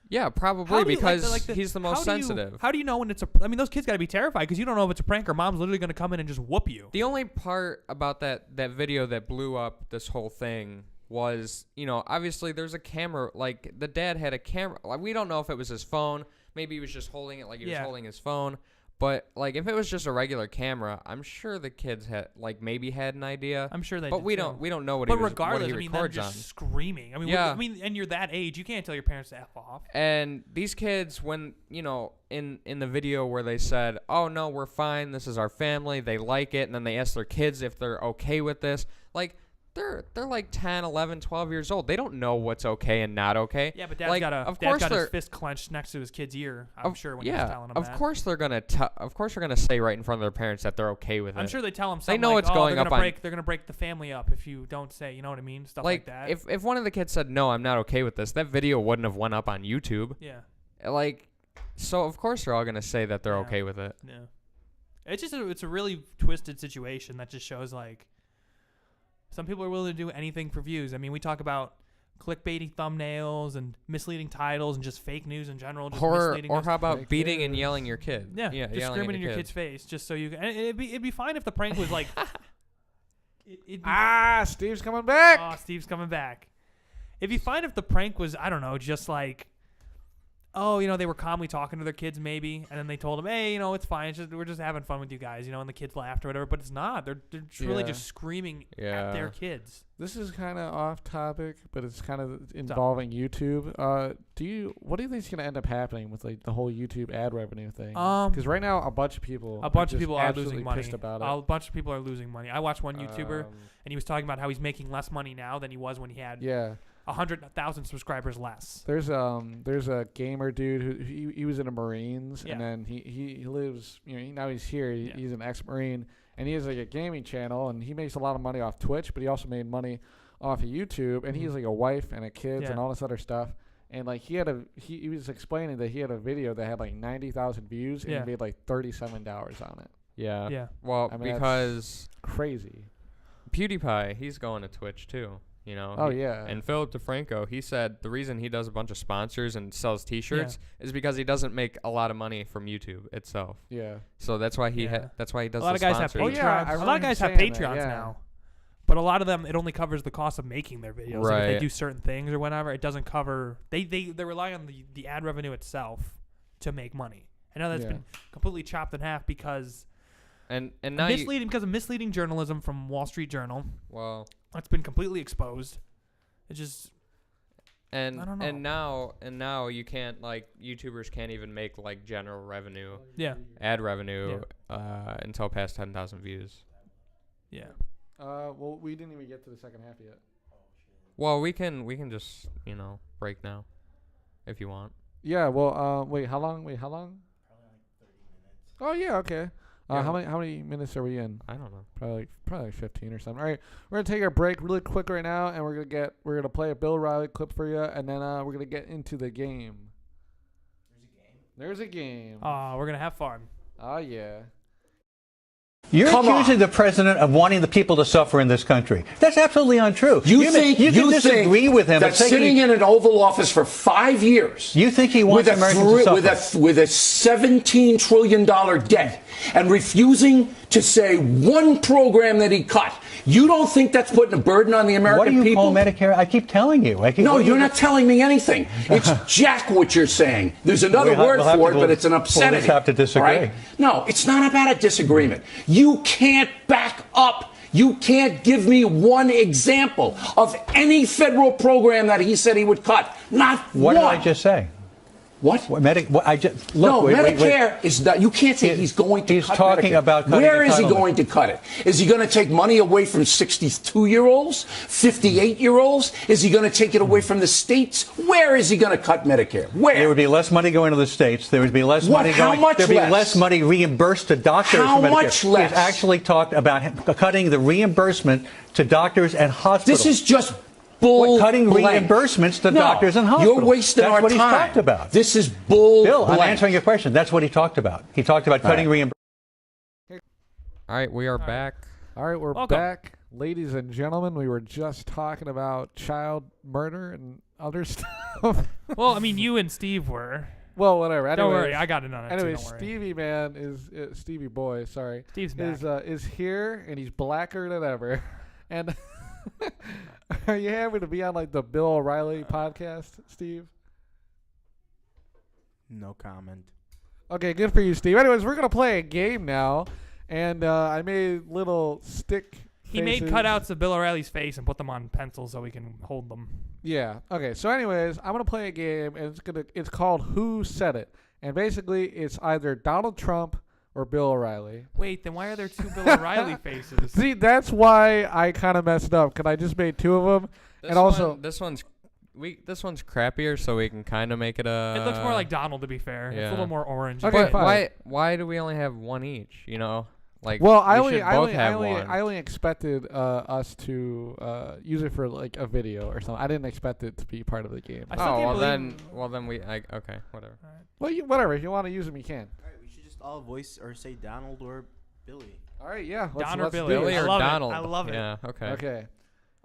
Yeah, probably How do you- because like he's the most sensitive. How do you know when it's a? I mean, those kids got to be terrified because you don't know if it's a prank or mom's literally going to come in and just whoop you. The only part about that video that blew up this whole thing was, obviously there's a camera. The dad had a camera. We don't know if it was his phone. Maybe he was just holding it like he was holding his phone. But if it was just a regular camera, I'm sure the kids had maybe had an idea. I'm sure they. But did we too. don't know what But he was. regardless, what he I mean, them records just on. screaming. I mean, Yeah. and you're that age, you can't tell your parents to f off. And these kids, when in the video where they said, "Oh no, we're fine. This is our family. They like it," and then they asked their kids if they're okay with this. they're like 10, 11, 12 years old. They don't know what's okay and not okay. Yeah, but Dad's like, got his fist clenched next to his kid's ear. I'm sure when he's telling him of that. course they're gonna say right in front of their parents that they're okay with it. I'm sure they tell them something. They know like, it's going up on. They're gonna break the family up if you don't say. You know what I mean? Stuff like that. If one of the kids said no, I'm not okay with this, that video wouldn't have went up on YouTube. Yeah. Like, so of course they're all gonna say that they're okay with it. Yeah. It's a really twisted situation that just shows like some people are willing to do anything for views. I mean, we talk about clickbaity thumbnails and misleading titles and just fake news in general. Just misleading or us. how about beating and yelling your kid? Yeah, just screaming in your kid's face just so you can. It'd be fine if the prank was like. Steve's coming back. Oh, Steve's coming back. It'd be fine if the prank was, I don't know, just like, oh, they were calmly talking to their kids maybe, and then they told them, hey, it's fine. We're just having fun with you guys, and the kids laughed or whatever. But it's not. They're really just screaming at their kids. This is kind of off topic, but it's kind of involving YouTube. What do you think is going to end up happening with like the whole YouTube ad revenue thing? Because right now a bunch of people are losing money. Pissed about it. A bunch of people are losing money. I watched one YouTuber, and he was talking about how he's making less money now than he was when he had 100,000 subscribers less. There's a gamer dude who he was in the Marines, and then he lives, now he's here. He's an ex-Marine, and he has like a gaming channel, and he makes a lot of money off Twitch, but he also made money off of YouTube, and he has like a wife and a kids and all this other stuff. And like he was explaining that he had a video that had like 90,000 views, and he made like $37 on it. Yeah. Yeah. Well, I mean, because crazy. PewDiePie, he's going to Twitch too. And Philip DeFranco, he said the reason he does a bunch of sponsors and sells T-shirts is because he doesn't make a lot of money from YouTube itself. Yeah. So that's why he does. A lot of guys have Patreons. A lot of guys have Patreons now, but a lot of them it only covers the cost of making their videos. Right. Like if they do certain things or whatever, it doesn't cover. They rely on the ad revenue itself to make money. I know that's been completely chopped in half because. And now because of misleading journalism from Wall Street Journal. Well, that's been completely exposed. It just I don't know. And now you can't YouTubers can't even make like general revenue, ad revenue, until past 10,000 views. Yeah. Well, we didn't even get to the second half yet. Well, we can just break now, if you want. Yeah. Well, wait. How long? Probably like 30 minutes. Oh yeah. Okay. How many minutes are we in? I don't know. Probably like 15 or something. All right, we're gonna take our break really quick right now, and we're gonna play a Bill O'Reilly clip for you, and then we're gonna get into the game. There's a game. We're gonna have fun. Oh yeah. You're accusing the president of wanting the people to suffer in this country. That's absolutely untrue. You can disagree with him, that sitting in an Oval Office for 5 years. You think he wants Americans to suffer with a $17 trillion debt and refusing to say one program that he cut. You don't think that's putting a burden on the American people? What do you call Medicare? I keep telling you. No, you're not telling me anything. It's jack what you're saying. There's another word for it, but it's an obscenity. We'll just have to disagree. Right? No, it's not about a disagreement. You can't back up. You can't give me one example of any federal program that he said he would cut. Not what one. What did I just say? What? Medicare is not. You can't say he's going to he's cut Medicare. Talking about cutting Where is he going to cut it? Is he going to take money away from 62-year-olds, 58-year-olds? Is he going to take it away from the states? Where is he going to cut Medicare? Where? There would be less money going to the states. There would be less money How going. much There'd be less? less money reimbursed to doctors. How for Medicare. much less? He's actually talked about cutting the reimbursement to doctors and hospitals. This is just cutting reimbursements to doctors and hospitals. You're wasting our time. That's what he's talked about. This is bull. Bill, I'm answering your question. That's what he talked about. He talked about cutting reimbursements. All right, we are back. All right, we're back. Ladies and gentlemen, we were just talking about child murder and other stuff. Well, I mean, you and Steve were. Well, whatever. Anyways, don't worry, I got it on it. Anyway, too, Stevie man is Stevie boy. Sorry, Steve's back. Is here and he's blacker than ever. And are you happy to be on like the Bill O'Reilly podcast, Steve? No comment. Okay, good for you, Steve. Anyways, we're gonna play a game now, and I made little stick. He made cutouts of Bill O'Reilly's face and put them on pencils so we can hold them. Yeah. Okay. So, anyways, I'm gonna play a game, and it's called Who Said It, and basically it's either Donald Trump or Bill O'Reilly? Wait, then why are there two Bill O'Reilly faces? See, that's why I kind of messed up, because I just made two of them. And also, this one's crappier, so we can kind of make it a. It looks more like Donald, to be fair. It's yeah. a little more orange. Okay, But fine. why do we only have one each? You know, like well, we should both have one. I only expected us to use it for like a video or something. I didn't expect it to be part of the game. I still can't believe- well then okay, whatever. Well, whatever. If you want to use them, you can. All right, we should just all voice or say Donald or Billy. All right, yeah. Don or let's Billy. do Billy it. I or love it. Donald? I love it. Yeah, okay. Okay.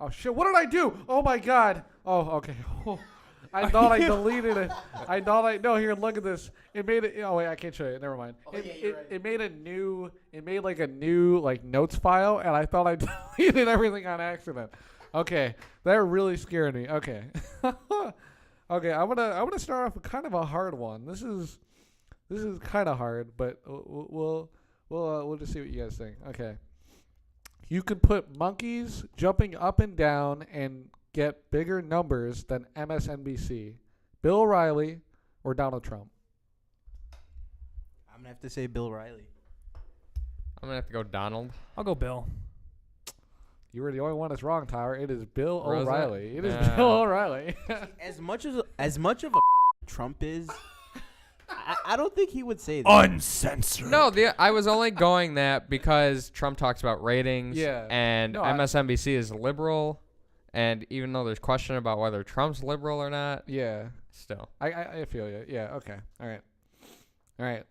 Oh shit! What did I do? Oh my god! Oh, okay. Oh, I thought I deleted it. No. Here, look at this. It made it. Oh wait, I can't show you. Never mind. It made a new. It made like a new like notes file, and I thought I deleted everything on accident. Okay, that really scared me. Okay. Okay, I'm gonna start off with kind of a hard one. This is kind of hard, but we'll just see what you guys think. Okay. You can put monkeys jumping up and down and get bigger numbers than MSNBC. Bill O'Reilly or Donald Trump? I'm gonna have to say Bill Riley. I'm gonna have to go Donald. I'll go Bill. You were the only one that's wrong, Tyler. It is Bill Or is it? O'Reilly. It is Yeah. Bill O'Reilly. As much of a Trump is, I don't think he would say that. Uncensored. No, I was only going that because Trump talks about ratings. Yeah. And No, MSNBC is liberal, and even though there's question about whether Trump's liberal or not, Yeah. still. I feel you. Yeah, okay. All right.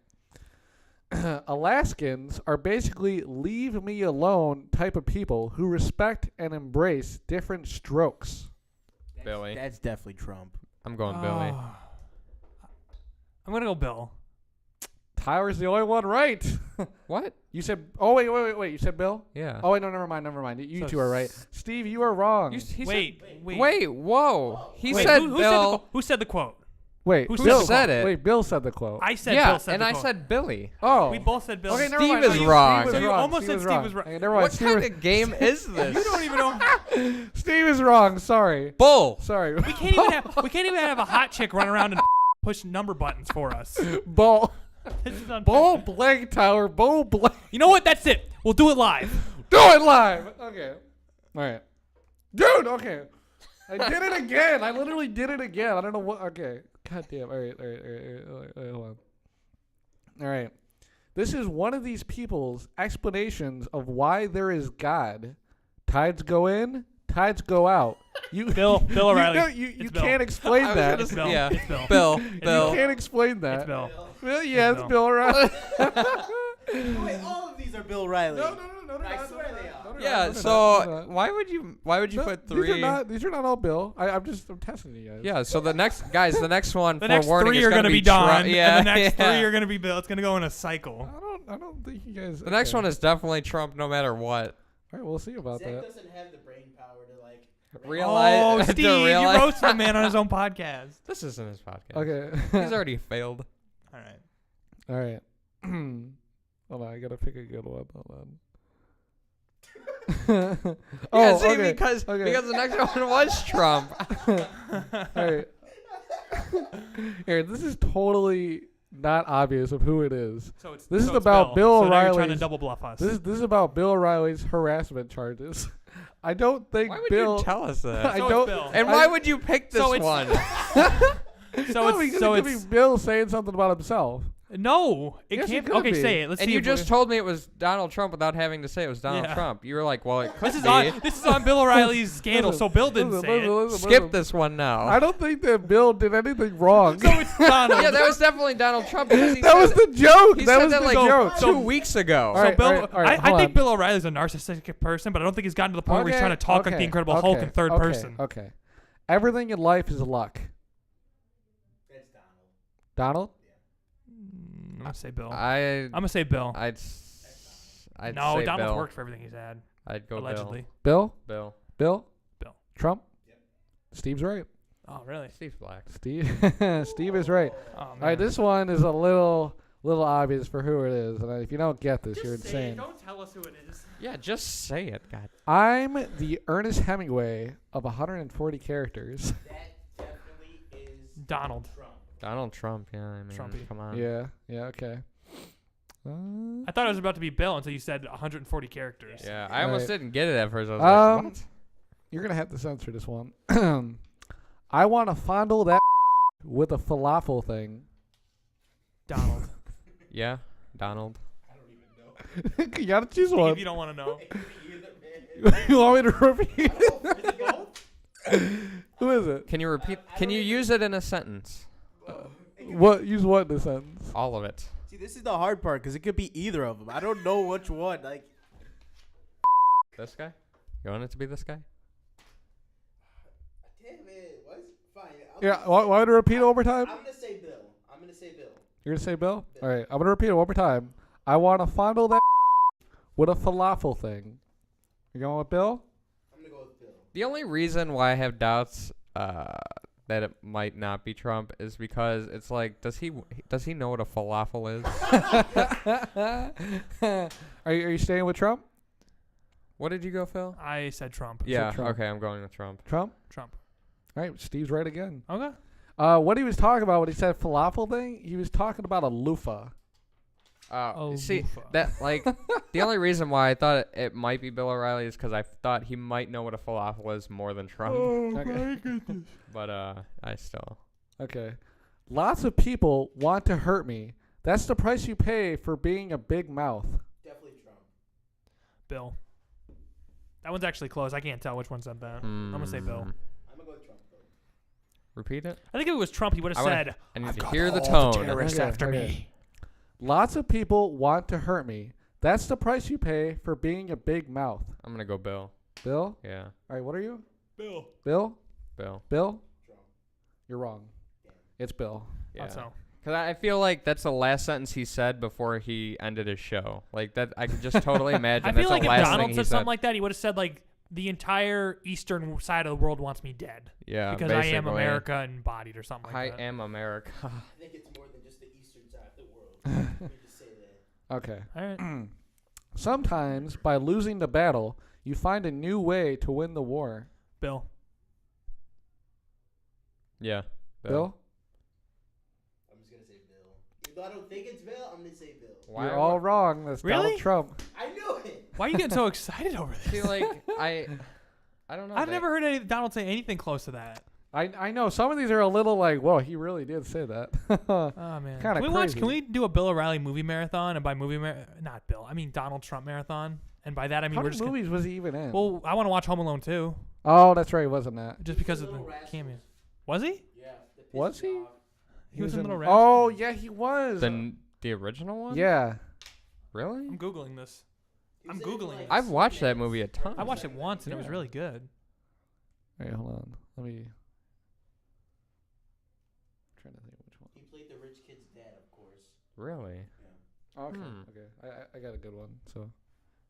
Alaskans are basically leave me alone type of people who respect and embrace different strokes. Billy. That's definitely Trump. I'm going Billy. Oh. I'm gonna go Bill. Tyler's the only one right. What? You said, oh, wait. You said Bill? Yeah. Oh, wait, no, never mind. You So two are right. Steve, you are wrong. Wait. Wait, whoa. He Wait, said who Bill. who said the quote? Wait, who Bill said it? Wait, Bill said the quote. I said Yeah, Bill said and the I quote. said Billy. Oh. We both said Bill. Okay, never Steve mind. is Steve wrong. was So you wrong. almost said Steve wrong. was right. Okay, never mind. What Steve kind was- of game is this? You don't even know. Steve is wrong. Sorry. Bull. Sorry. We can't even have a hot chick run around and push number buttons for us. Bull. This is unfair. Bull blank, Tyler. Bull blank. You know what? That's it. We'll do it live. Do it live. Okay. All right. Dude, okay. I did it again. I literally did it again. I don't know what. Okay. God damn. All right. Hold on. All right. This is one of these people's explanations of why there is God. Tides go in, tides go out. Bill O'Reilly. You It's Bill. can't explain that. It's Bill. Yeah. It's Bill. Bill. You Bill. can't explain that. It's Bill. Well, yeah, it's Bill. Bill O'Reilly. Wait, all of these are Bill Riley. No, they're I not. swear they are. No, they're Yeah. not. They're So not. why would you No, put three? These are not all Bill. I'm testing you guys. Yeah. So the next the next one. The for next warning, three is are gonna gonna be Trump. Don, Yeah. and the next yeah. three are gonna be Bill. It's gonna go in a cycle. I don't think you guys. The next one is definitely Trump, no matter what. All right, we'll see about Zach that. doesn't have the brain power to like. Realize. Oh, to Steve, you realize- roasted a man on his own podcast. This isn't his podcast. Okay. He's already failed. All right. All right. Hold on, I gotta pick a good one. Hold on. Yeah, see, okay. because okay. the next one was Trump. All right. Here, this is totally not obvious of who it is. So it's This is so it's about Bill So now you're trying to O'Reilly's- double bluff us. This is about Bill O'Reilly's harassment charges. I don't think Why would Bill. you tell us that? I So it's don't. Bill. And why would you pick this So it's- one? so because it's it could be Bill saying something about himself. no. It Yes, it can't. could Okay, be. say it. Let's And see. you if just we're- told me it was Donald Trump without having to say it was Donald Yeah. Trump. You were like, well, it could This is be. on Bill O'Reilly's scandal. So Bill didn't say it. Skip this one now. I don't think that Bill did anything wrong. So it's Donald. Yeah, that was definitely Donald Trump. Because he that was said the joke. He That said was that the like joke. 2 weeks ago. So All right, Bill, all right, I hold think on. Bill O'Reilly's a narcissistic person, but I don't think he's gotten to the point where he's trying to talk like the Incredible Hulk in third person. Okay. Everything in life is luck. That's Donald. Donald? I'm gonna say Bill. I'm gonna say Bill. I'd No, say Donald's Bill. worked for everything he's had. I'd go Allegedly. Bill? Bill. Bill? Bill. Trump? Steve's right. Oh, really? Steve's black. Steve is right. Oh, man. All right, this one is a little obvious for who it is, and if you don't get this, you're Just say it. insane. Don't tell us who it is. Yeah, just say it. God. I'm the Ernest Hemingway of 140 characters. That definitely is Donald. Trump. Donald Trump. Yeah, I mean, Trumpy. come on. Yeah, okay. I thought it was about to be Bill until you said 140 characters. Yeah, I almost Right. didn't get it at first. I was like, what? You're gonna have to censor this one. I want to fondle that with a falafel thing. Donald. Yeah, Donald. You gotta choose If one. you don't want to know. You want me to repeat it? Who is it? Can you repeat? Can you use it in a sentence? What? Use what in a sentence? All of it. See, this is the hard part because it could be either of them. I don't know which one. Like, This guy? You want it to be this guy? damn it, what's fine? Yeah. Want me to repeat it one more time? I'm gonna say Bill. You're gonna say Bill? All right. I'm gonna repeat it one more time. I want to fondle that with a falafel thing. You going with Bill? I'm gonna go with Bill. The only reason why I have doubts that it might not be Trump is because it's like, does he know what a falafel is? Are you staying with Trump? What did you go, Phil? I said Trump. Yeah. Trump. Okay, I'm going with Trump. Trump? Trump. All right. Steve's right again. Okay. What he was talking about when he said falafel thing, he was talking about a loofah. See loofah. that like the only reason why I thought it might be Bill O'Reilly is because I thought he might know what a falafel is more than Trump. Okay. goodness. But I still. Okay. Lots of people want to hurt me. That's the price you pay for being a big mouth. Definitely Trump. Bill. That one's actually close. I can't tell which one said that. I'm gonna say Bill. I'm gonna go with Trump. Repeat it. I think if it was Trump, he would have said, I need "I've to got hear the all tone." terrorists Okay, after okay. me." Lots of people want to hurt me. That's the price you pay for being a big mouth. I'm gonna go Bill. Bill? Yeah, All right, what are you? Bill. Bill? Bill. Bill? You're wrong. It's Bill. Yeah. So. Because I feel like that's the last sentence he said before he ended his show. Like that, I could just totally imagine. I feel that's like the if last Donald thing said he something like that, he would have said like the entire eastern side of the world wants me dead. Yeah, because I am basically. America embodied or something like I that. am America. I think it's more than just the eastern side of the world. Let me just say that. Okay. All right. Sometimes, by losing the battle, you find a new way to win the war. Bill. Yeah. Bill? I'm just gonna say Bill. Even though I don't think it's Bill, I'm gonna say Bill. You're all wrong. That's Really? Donald Trump. I knew it. Why are you getting so excited over this? See, like I don't know. I've never heard Donald say anything close to that. I know some of these are a little like, whoa, he really did say that. Oh man. Kinda crazy. Can we do a Bill O'Reilly movie marathon? And by not Bill, I mean Donald Trump marathon. And by that I mean How we're many just movies was he even in? well, I want to watch Home Alone 2 Oh, that's right, wasn't that? just because of the Little Rascals. cameo. Was he? Yeah. that pissed Was me he? off. He was in Little Oh, Rascals. yeah, he was. The original one? Yeah. Really? I'm googling this. He I'm was in, googling like, it. I've watched that Superman. movie a ton. I watched it once and it was Yeah. really good. Wait, hold on. Let me. Trying to think which one. He played the rich kid's dad, of course. Really? Oh, okay. Hmm. Okay. I got a good one. So,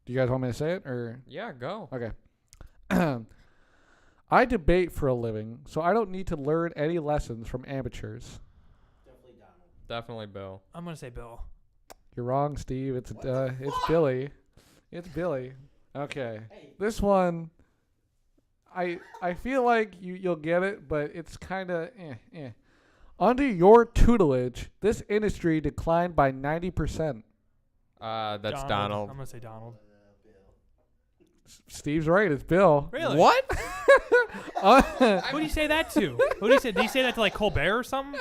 do you guys want me to say it or? Yeah, go. Okay. I debate for a living, so I don't need to learn any lessons from amateurs. Definitely Donald. Definitely Bill. I'm gonna say Bill. You're wrong, Steve. It's Billy. It's Billy. Okay. Hey. This one, I feel like you'll get it, but it's kind of eh. Under your tutelage, this industry declined by 90%. That's I'm Donald. gonna say Donald. Steve's right. It's Bill. Really? What? Who do you say that to? Who do you say? Did you say that to like Colbert or something?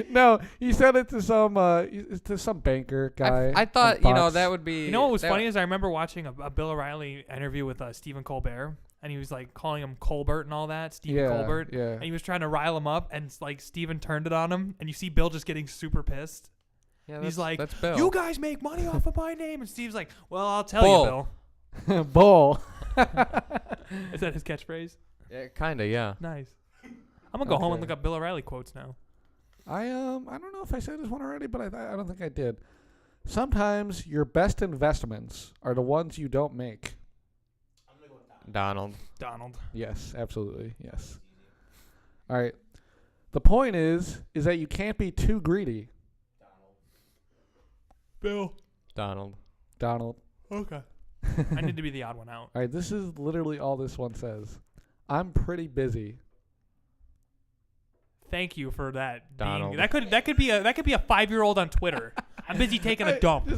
No, he said it to some banker guy. I thought on Fox. that would be. You know what was that funny is I remember watching a Bill O'Reilly interview with Stephen Colbert, and he was like calling him Colbert and all that, Stephen Yeah, Colbert. yeah. And he was trying to rile him up, and like Stephen turned it on him, and you see Bill just getting super pissed. Yeah, And he's that's- like, that's Bill. "You guys make money off of my name," and Steve's like, "Well, I'll tell Bull. you, Bill." Bull. Is that his catchphrase? Yeah, kinda, yeah. Nice. I'm gonna go home and Okay. look up Bill O'Reilly quotes now. I don't know if I said this one already, but I don't think I did. Sometimes your best investments are the ones you don't make. I'm gonna go with Donald. Donald. Yes, absolutely. Yes. All right. The point is that you can't be too greedy, Bill. Donald. Donald. Okay. I need to be the odd one out. All right, this is literally all this one says. I'm pretty busy. Thank you for that. Donald. That could be a 5-year-old on Twitter. I'm busy taking a dump.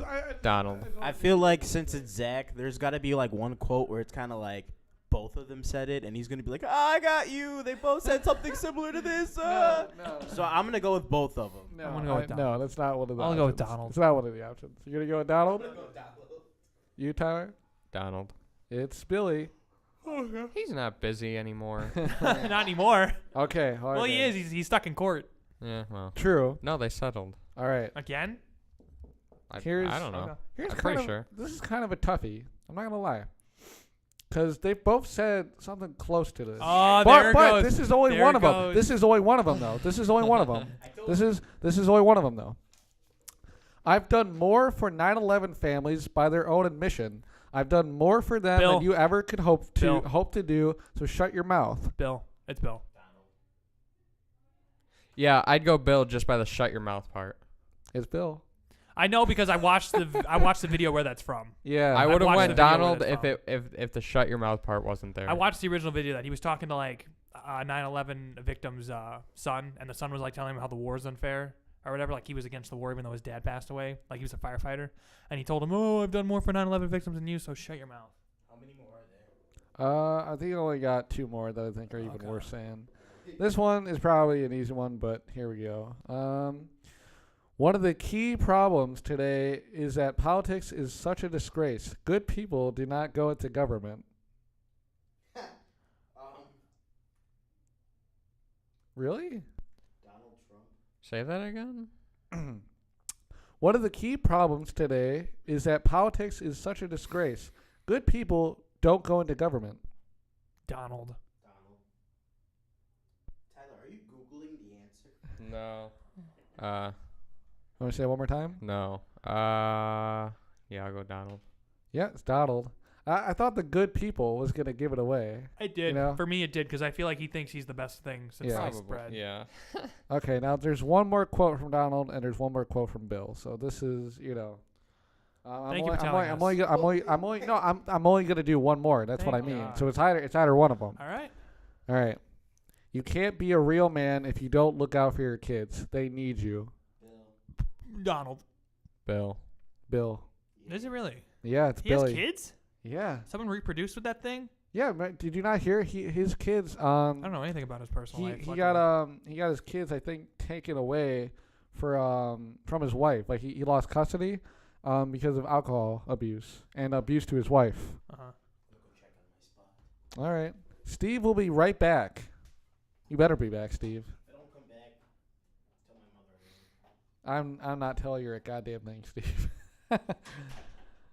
Donald. I feel like since it's Zach, there's got to be like one quote where it's kind of like both of them said it, and he's gonna be like, "I got you." They both said something similar to this. No. So I'm gonna go with both of them. No, I'm gonna go with Donald. no, that's not one of the I'll options. go with Donald. It's not one of the options. You're going to go with Donald? You, Tyler? Donald. It's Billy. He's not busy anymore. Not anymore. Okay. all right Well, he then. is. He's stuck in court Yeah, well. True. No, they settled. All right. again. I Okay. don't know. Here's I'm kind pretty of, sure. This is kind of a toughie. I'm not going to lie. Because they both said something close to this. Oh, but, there it but goes. this is only There one it of them. goes. This is only one of them, though. This is only one of them. This is only one of them, though. I've done more for 9/11 families by their own admission. I've done more for them Bill. than you ever could hope Bill. to do. So shut your mouth. Bill. It's Bill. Yeah, I'd go Bill just by the shut your mouth part. It's Bill. I know because I watched the video where that's from. Yeah. I would have watched went the video Donald where if that's if the shut your mouth part wasn't there. I watched the original video that he was talking to like 9/11 victim's son, and the son was like telling him how the war's unfair or whatever. Like he was against the war even though his dad passed away. Like he was a firefighter, and he told him, "Oh, I've done more for 9/11 victims than you, so shut your mouth." How many more are there? I think I only got 2 more that I think are even worth saying. This one is probably an easy one, but here we go. One of the key problems today is that politics is such a disgrace. Good people do not go into government. Really? Donald Trump. Say that again? One of the key problems today is that politics is such a disgrace. Good people don't go into government. Donald. Tyler, are you Googling the answer? No. Want to say it one more time? No. Yeah, I'll go Donald. Yeah, it's Donald. I thought the good people was going to give it away. It did. You know? For me, it did because I feel like he thinks he's the best thing since Yeah. sliced bread. Yeah. Okay, now there's one more quote from Donald and there's one more quote from Bill. So this is, Thank you for telling us. I'm only going to do one more. That's what I Thank mean. God. So it's either one of them. All right. All right. You can't be a real man if you don't look out for your kids. They need you. Donald. Bill. Bill. Is it really? Yeah, it's He Billy. has kids? Yeah. Someone reproduced with that thing? Yeah, man, did you not hear his kids I don't know anything about his personal life. he got his kids I think taken away from his wife. Like he lost custody because of alcohol abuse and abuse to his wife. Uh-huh. All right. Steve will be right back. You better be back, Steve. If I don't come back, tell my mother. I'm not telling you a goddamn thing, Steve.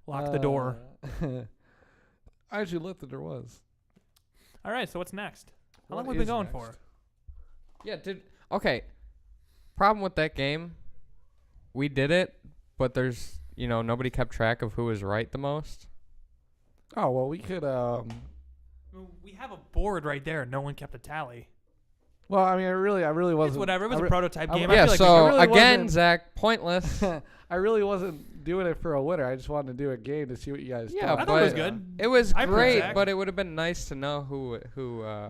Lock the door. I actually looked that there was. All right, so what's next? How long What have we is been going next? for? Yeah, okay. Problem with that game, we did it, but there's, nobody kept track of who was right the most. Oh, well, we could We have a board right there. No one kept a tally. well, I mean, I really wasn't. It's whatever. It was I a re- prototype I- game. Yeah, I feel like so really again, wasn't- Zach, pointless. I really wasn't doing it for a winner. I just wanted to do a game to see what you guys Yeah, thought. I thought it was but- good. It was I approve, great, Zach. but it would have been nice to know who.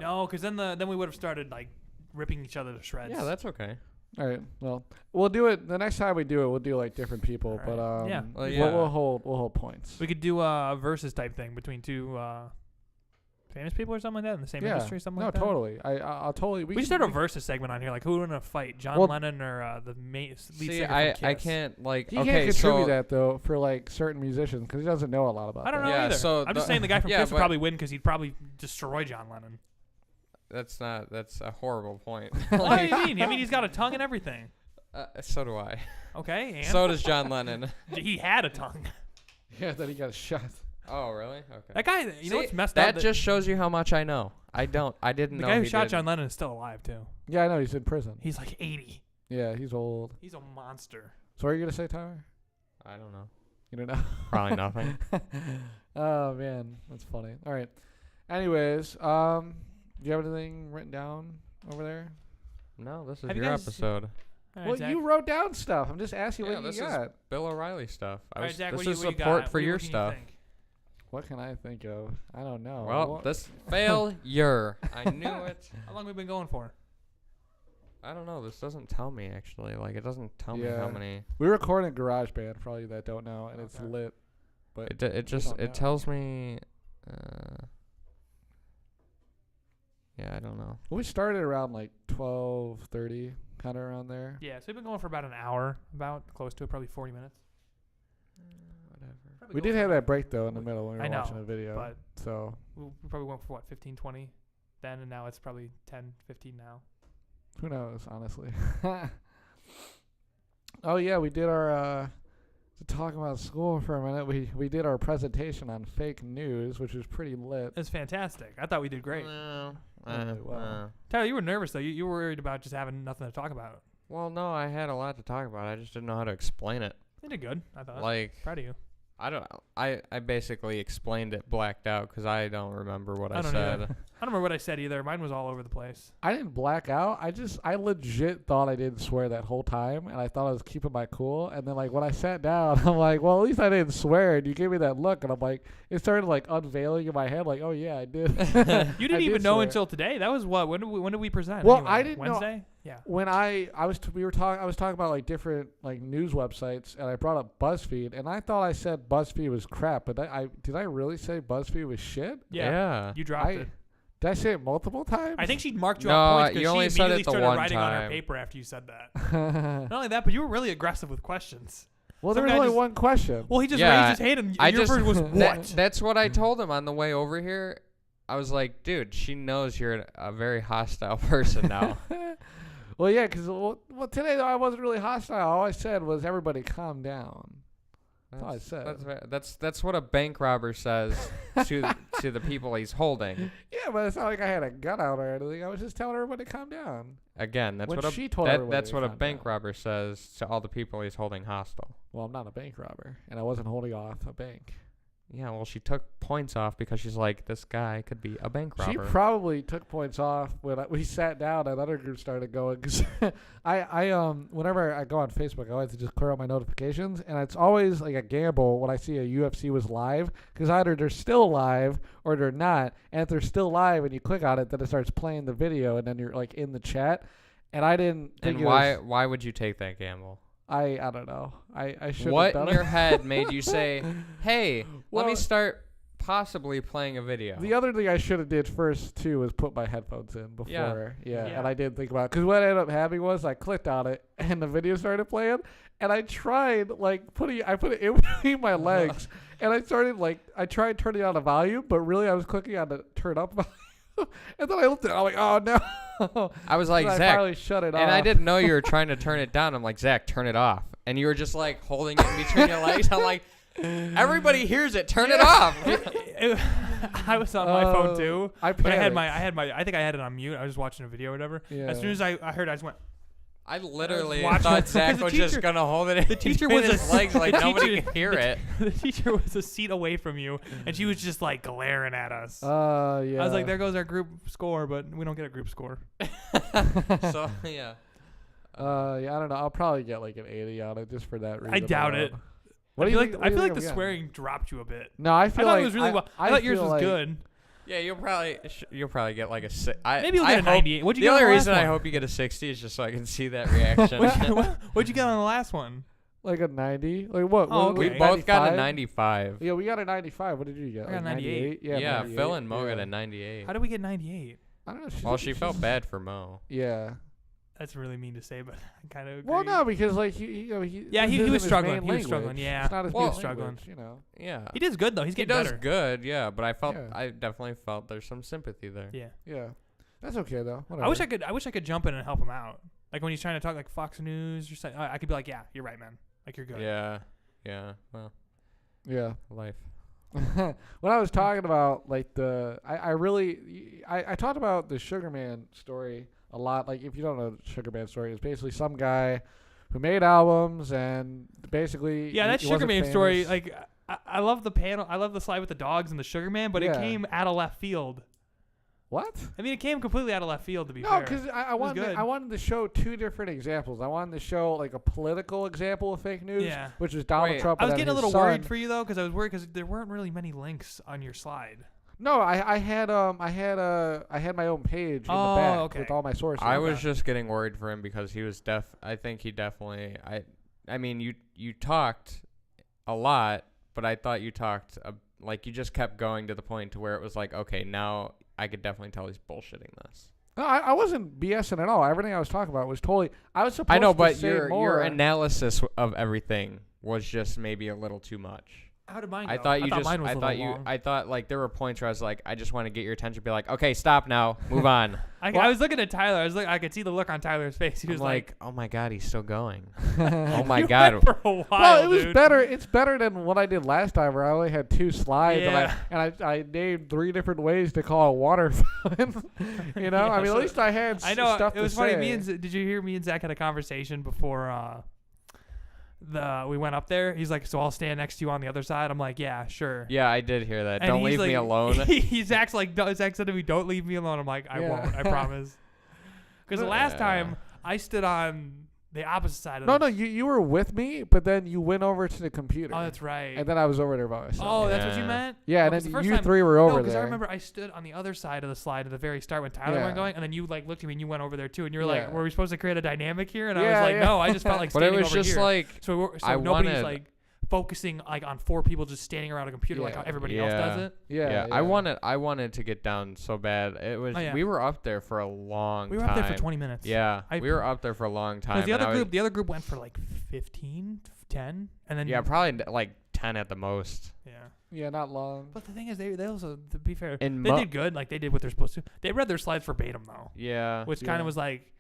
No, because then we would have started like ripping each other to shreds. Yeah, that's okay. All right. Well, we'll do it the next time we do it. We'll do like different people, All but right. Yeah. Well, we'll, yeah. we'll hold points. We could do a versus type thing between two famous people or something like that in the same yeah. industry, something no, like that. totally. I'll totally. We should start a versus segment on here, like who would in a fight, John Well- Lennon or the lead See, singer from I Kiss? can't like. He okay, can't contribute so that though for like certain musicians because he doesn't know a lot about. I don't that. know Yeah, either. so I'm just the- saying the guy from yeah, Kiss would but- probably win because he'd probably destroy John Lennon. that's a horrible point. What do you mean? I mean, he's got a tongue and everything. So do I. Okay, and So does John Lennon. he had a tongue. Yeah, then he got shot. Oh, really? Okay. That guy, you know See, what's messed that up? just shows you how much I know. I didn't The know guy who he shot did. John Lennon is still alive too. Yeah, I know he's in prison. He's like 80. Yeah, he's old. He's a monster. So what are you gonna say, Tyler? I don't know. You don't know. Probably nothing. Oh man, that's funny. All right. Anyways, do you have anything written down over there? No, this is Have you your guys- episode. All right, Well, Zach. you wrote down stuff. I'm just asking Yeah, what this you is got. Bill O'Reilly stuff. All right, Zach, this what do you, is what do you support got? for What your can you stuff. think? What can I think of? I don't know. Well, this failure. I knew it. How long have we been going for? I don't know. This doesn't tell me actually. Like it doesn't tell me how many. We record in GarageBand for all you that don't know, and it's lit. But it tells me. Yeah, I don't know. We started around like 12:30, kind of around there. Yeah, so we've been going for about an hour, about close to it, probably 40 minutes. Whatever. We did have that break though in the middle when we I were know, watching a video. but so we probably went for what, 15, 20 then, and now it's probably 10, 15 now. who knows, honestly. Oh yeah, we did our. To talk about school for a minute, we did our presentation on fake news, which was pretty lit. It's fantastic. I thought we did great. Well. Tyler, you were nervous though. You were worried about just having nothing to talk about. Well, no, I had a lot to talk about. I just didn't know how to explain it. You did good, I thought. Like, proud of you. I don't know. I basically explained it blacked out because I don't remember what I don't said. either. I don't remember what I said either. Mine was all over the place. I didn't black out. I legit thought I didn't swear that whole time, and I thought I was keeping my cool. And then like when I sat down, I'm like, well, at least I didn't swear. And you gave me that look, and I'm like, it started like unveiling in my head, like, oh yeah, I did. You didn't even know until today. That was what? When did we present? Well, anyway? I didn't Wednesday? know. Yeah. When I was talking about like different like news websites, and I brought up BuzzFeed, and I thought I said BuzzFeed was crap, but did I really say BuzzFeed was shit? Yeah. You dropped it. Did I say it multiple times? I think she marked you No, up points you because only she said immediately it the started one writing on her time. paper after you said that. Not only that, but you were really aggressive with questions. Well, Some there was guy only just- one question. Well, he just Yeah, raised his hand, and I your just first was what? That's what I told him on the way over here. I was like, dude, she knows you're a very hostile person now. Well, yeah, because today though I wasn't really hostile. All I said was everybody calm down. That's all I said. That's what a bank robber says to the people he's holding. Yeah, but it's not like I had a gun out or anything. I was just telling everybody to calm down. Again, that's When what she told everybody that's to what a calm bank down. robber says to all the people he's holding hostile. Well, I'm not a bank robber, and I wasn't holding off a bank. Yeah, well, she took points off because she's like, this guy could be a bank robber. She probably took points off when we sat down and other groups started going. Because whenever I go on Facebook, I like to just clear out my notifications, and it's always like a gamble when I see a UFC was live, because either they're still live or they're not. And if they're still live and you click on it, then it starts playing the video, and then you're like in the chat. And I didn't think And it why would you take that gamble? I don't know. I should. What have done in your it. head made you say, hey, let me Well, start possibly playing a video? The other thing I should have did first too was put my headphones in before. Yeah. Yeah. And I didn't think about it, because what I ended up having was I clicked on it and the video started playing, and I tried like I put it in between my legs, and I tried turning on the volume, but really I was clicking on the turn up volume. And then I looked at it, I'm like, oh no. I was like, I Zach, finally shut it off. and I didn't know you were trying to turn it down. I'm like, Zach, turn it off. And you were just like holding it in between your legs. I'm like, everybody hears it. Turn it off. I was on my phone too. I But I think I had it on mute. I was just watching a video or whatever. Yeah. As soon as I heard, I just went. I literally watching- thought Zach because was the just teacher- gonna hold it. The teacher between was his legs like the nobody teacher- can hear it. The teacher was a seat away from you, and she was just like glaring at us. Yeah. I was like, there goes our group score, but we don't get a group score. So yeah. Yeah, I don't know. I'll probably get like an 80 on it just for that reason. I doubt alone. it. What do you think? I feel like I'm the getting? swearing dropped you a bit. No, I I feel thought like it was really well. I thought yours feel was like- good. Yeah, you'll probably get like a Maybe you'll get a 98. What'd you The get on only the last reason I one? hope you get a 60 is just so I can see that reaction. What'd you get on the last one? Like a 90? Like what? Oh, what We okay. both got a 95? 95. Yeah, we got a 95. What did you get? I got Like 98. Yeah, Yeah, 98. Phil and Mo yeah. got a 98. How did we get 98? I don't know. Well, she felt bad for Mo. Yeah. That's really mean to say, but I kind of agree. Well, no, because like he Yeah, this he isn't was his struggling. main He was struggling, language. yeah. It's not his Well, main struggling. language, you know. Yeah. He does good though. He's He getting does better. good, yeah, but Yeah. I definitely felt there's some sympathy there. Yeah. Yeah. That's okay though. Whatever. I wish I could jump in and help him out. Like when he's trying to talk like Fox News or something, I could be like, yeah, you're right, man. Like you're good. Yeah. Yeah. Well, Yeah. life. When I was talking about like I talked about the Sugar Man story a lot. Like if you don't know the Sugar Man story, it's basically some guy who made albums and basically Yeah, that he Sugar wasn't Man story, famous. like I love the panel. I love the slide with the dogs and the Sugar Man, but it Yeah. came out of left field. What? I mean, it came completely out of left field to be No, fair. because I was wanted good. I wanted to show two different examples. I wanted to show like a political example of fake news, Yeah. which was Donald Wait, Trump. I was and getting a his little son. worried for you though, because I was worried because there weren't really many links on your slide. No, I had my own page in the back with all my sources. I was just getting worried for him because he was I think he definitely. I mean, you talked a lot, but I thought you talked like you just kept going to the point to where it was like, okay, now I could definitely tell he's bullshitting this. No, I wasn't BSing at all. Everything I was talking about was totally. I was supposed. I know, to but say your more. analysis of everything was just maybe a little too much. How did mine go? I thought mine was a little long. I thought like there were points where I was like, I just want to get your attention, be like, okay, stop now, move on. I was looking at Tyler. I could see the look on Tyler's face. He was like, oh my god, he's still going. Oh my god. For a while, well, it was dude. better. It's better than what I did last time, where I only had 2 slides, and I named 3 different ways to call a water fountain. You know, I mean, at least I had. I know stuff it was to funny. say. Did you hear me and Zach had a conversation before? We went up there. He's like, so I'll stand next to you on the other side. I'm like, yeah, sure. Yeah, I did hear that. And Don't leave me alone. Zach's like, Zach said to me, don't leave me alone. I'm like, I won't. I promise. Because the last time I stood on the opposite side of No, you were with me, but then you went over to the computer. Oh, that's right. And then I was over there by myself. Oh, that's what you meant? Yeah, and then you 3 were over there. Because I remember I stood on the other side of the slide at the very start when Tyler went going, and then you like looked at me and you went over there too, and you were like, were we supposed to create a dynamic here? And I was like, no, I just felt like standing over here. But it was just like, so nobody's like focusing like on 4 people just standing around a computer like how everybody else does it. Yeah. I wanted to get down so bad. It was we were up there for a long time. We were up there for 20 minutes. Yeah. We were up there for a long time. The other group went for like 15, 10, and then probably like 10 at the most. Yeah, not long. But the thing is, they also, to be fair, they did good. Like they did what they're supposed to. They read their slides verbatim though. Yeah. Which kind of was like,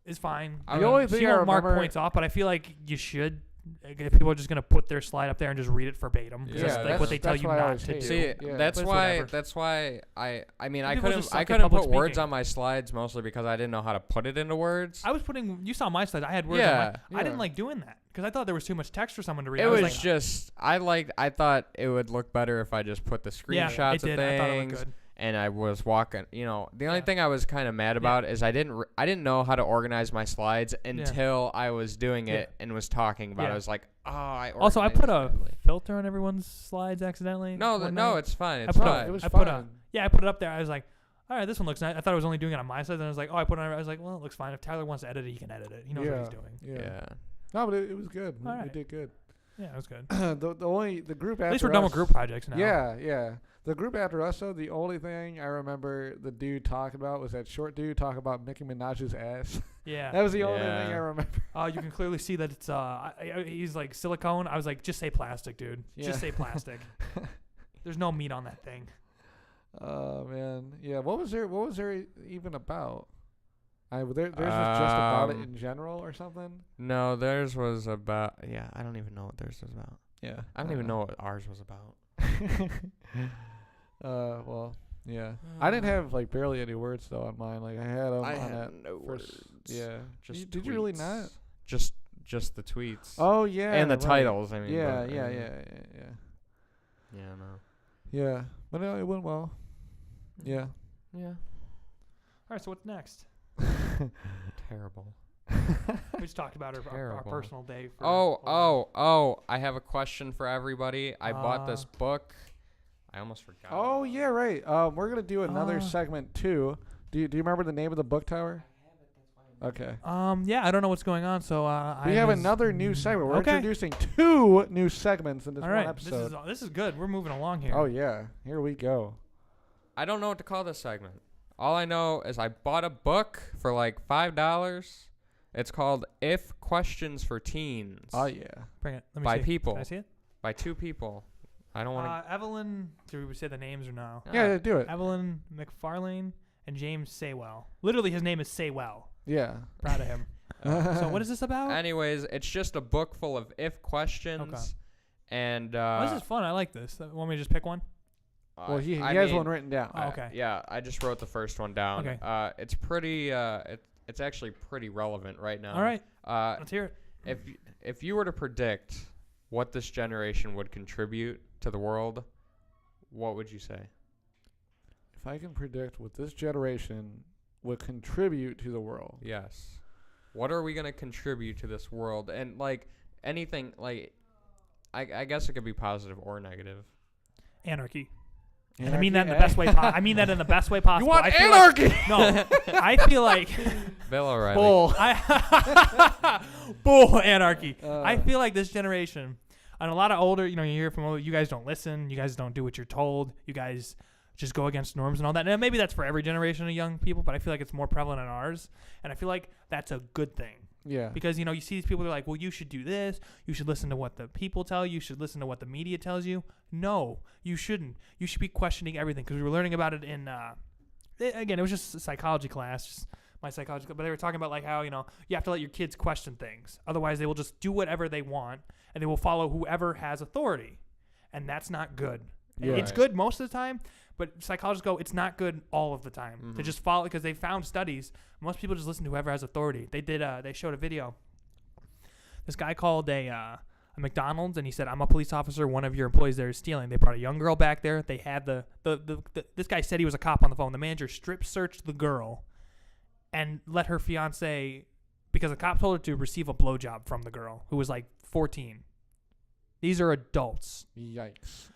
it's fine. The only thing I mark remember, points off, but I feel like you should. If people are just gonna put their slide up there and just read it verbatim, that's like what they tell you not to do. See, that's why I mean I couldn't put words on my slides mostly because I didn't know how to put it into words. I was putting. You saw my slides. I had words. On I didn't like doing that because I thought there was too much text for someone to read. It was just I thought it would look better if I just put the screenshots of things. I thought it looked good. And I was walking, the only thing I was kind of mad about is I didn't know how to organize my slides until I was doing it and was talking about it. I was like, I put a filter on everyone's slides accidentally. No, it's fine. It's fine. It was fun. I put it up there. I was like, all right, this one looks nice. I thought I was only doing it on my side. Then I was like, I put it on. I was like, well, it looks fine. If Tyler wants to edit it, he can edit it. He knows what he's doing. Yeah. No, but it was good. We did good. Yeah, it was good. the group after at least we're done with group projects now. Yeah. The group after us, though, the only thing I remember the dude talking about was that short dude talking about Nicki Minaj's ass. Yeah. That was the only thing I remember. You can clearly see that it's he's like silicone. I was like, just say plastic, dude. Yeah. Just say plastic. There's no meat on that thing. Oh man. Yeah. What was there even about? Theirs was just about it in general or something? No, theirs was about I don't even know what theirs was about. Yeah. I don't even know what ours was about. Well, yeah. I didn't have like barely any words though on mine. Like I had them on that no first. Words. Yeah. Did you really not? Just the tweets. Oh yeah. And the titles. I mean. Yeah. No. Yeah, but it went well. Yeah. Yeah. All right. So what's next? Terrible. We just talked about our personal day. I have a question for everybody. I bought this book. I almost forgot. Oh yeah, right. We're gonna do another segment too. Do you remember the name of the book tower? Okay. Yeah, I don't know what's going on, so we have another new segment. We're introducing 2 new segments in this one episode. This is good. We're moving along here. Oh yeah, here we go. I don't know what to call this segment. All I know is I bought a book for like $5. It's called If Questions for Teens. Oh yeah. Bring it. Let me by see. people. Can I see it? By 2 people. I don't want to. Evelyn. Do we say the names or no? Yeah, do it. Evelyn McFarlane and James Saywell. Literally, his name is Saywell. Yeah. Proud of him. So what is this about? Anyways, it's just a book full of if questions. Okay. And this is fun. I like this. Want me to just pick one? Well, he has one written down. Oh, okay. Yeah, I just wrote the first one down. Okay. It's pretty. It's actually pretty relevant right now. All right. Let's hear it. If you were to predict what this generation would contribute to the world, what would you say? If I can predict what this generation would contribute to the world. Yes. What are we going to contribute to this world? And like anything, like I guess it could be positive or negative. Anarchy. And I mean that in the best way. I mean that in the best way possible. You want I feel anarchy? No, I feel like Bill O'Reilly. Bull. Bull anarchy. I feel like this generation, and a lot of older, you hear from you guys don't listen, you guys don't do what you're told, you guys just go against norms and all that. And maybe that's for every generation of young people, but I feel like it's more prevalent in ours, and I feel like that's a good thing. Yeah. Because, you see these people that are like, well, you should do this. You should listen to what the people tell you. You should listen to what the media tells you. No, you shouldn't. You should be questioning everything. Because we were learning about it in, again, it was just a psychology class, just my psychology class. But they were talking about like how, you have to let your kids question things. Otherwise, they will just do whatever they want, and they will follow whoever has authority. And that's not good. Yeah. It's good most of the time, but psychologists go, it's not good all of the time to just follow, because they found studies. Most people just listen to whoever has authority. They showed a video. This guy called a McDonald's, and he said, I'm a police officer. One of your employees there is stealing. They brought a young girl back there. They had this guy said he was a cop on the phone. The manager strip searched the girl and let her fiance, because the cop told her to receive a blowjob from the girl who was like 14. These are adults. Yikes.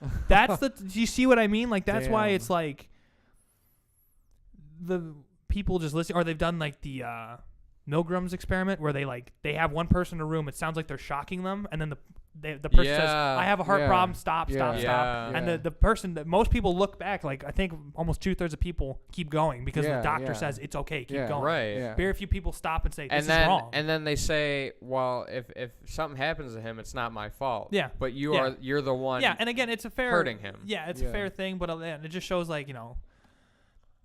Do you see what I mean? Like, that's why Damn. it's like the people just listen, or they've done like the Milgram's experiment where they have one person in a room. It sounds like they're shocking them, and then the person says, I have a heart problem, stop. And the person that most people look back, like I think almost 2/3 of people keep going because the doctor says it's okay, keep going. Right. Yeah. Very few people stop and say, this is then, wrong. And then they say, well, if something happens to him, it's not my fault. Yeah. But you're the one and again, it's a fair hurting him. Yeah, it's a fair thing, but it just shows like,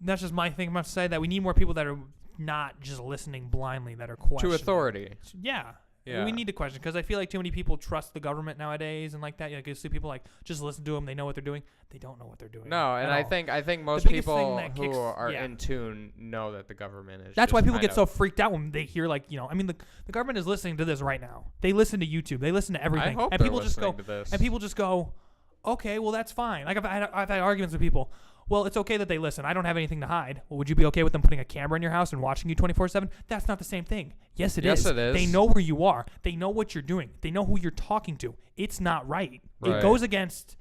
that's just my thing. I'm going to say that we need more people that are not just listening blindly, that are questioning. To authority. Yeah. Yeah. We need to question, because I feel like too many people trust the government nowadays and like that. You see people like just listen to them. They know what they're doing. They don't know what they're doing. No, and I think most biggest thing people that who kicks- are yeah. in tune know that the government is. That's just why people kind get so of- freaked out when they hear like, the government is listening to this right now. They listen to YouTube. They listen to everything. I hope and they're people just go listening to this. and people just go, okay, well that's fine. Like I've had arguments with people. Well, it's okay that they listen. I don't have anything to hide. Well, would you be okay with them putting a camera in your house and watching you 24/7? That's not the same thing. Yes, it is. Yes, it is. They know where you are. They know what you're doing. They know who you're talking to. It's not right. Right. It goes against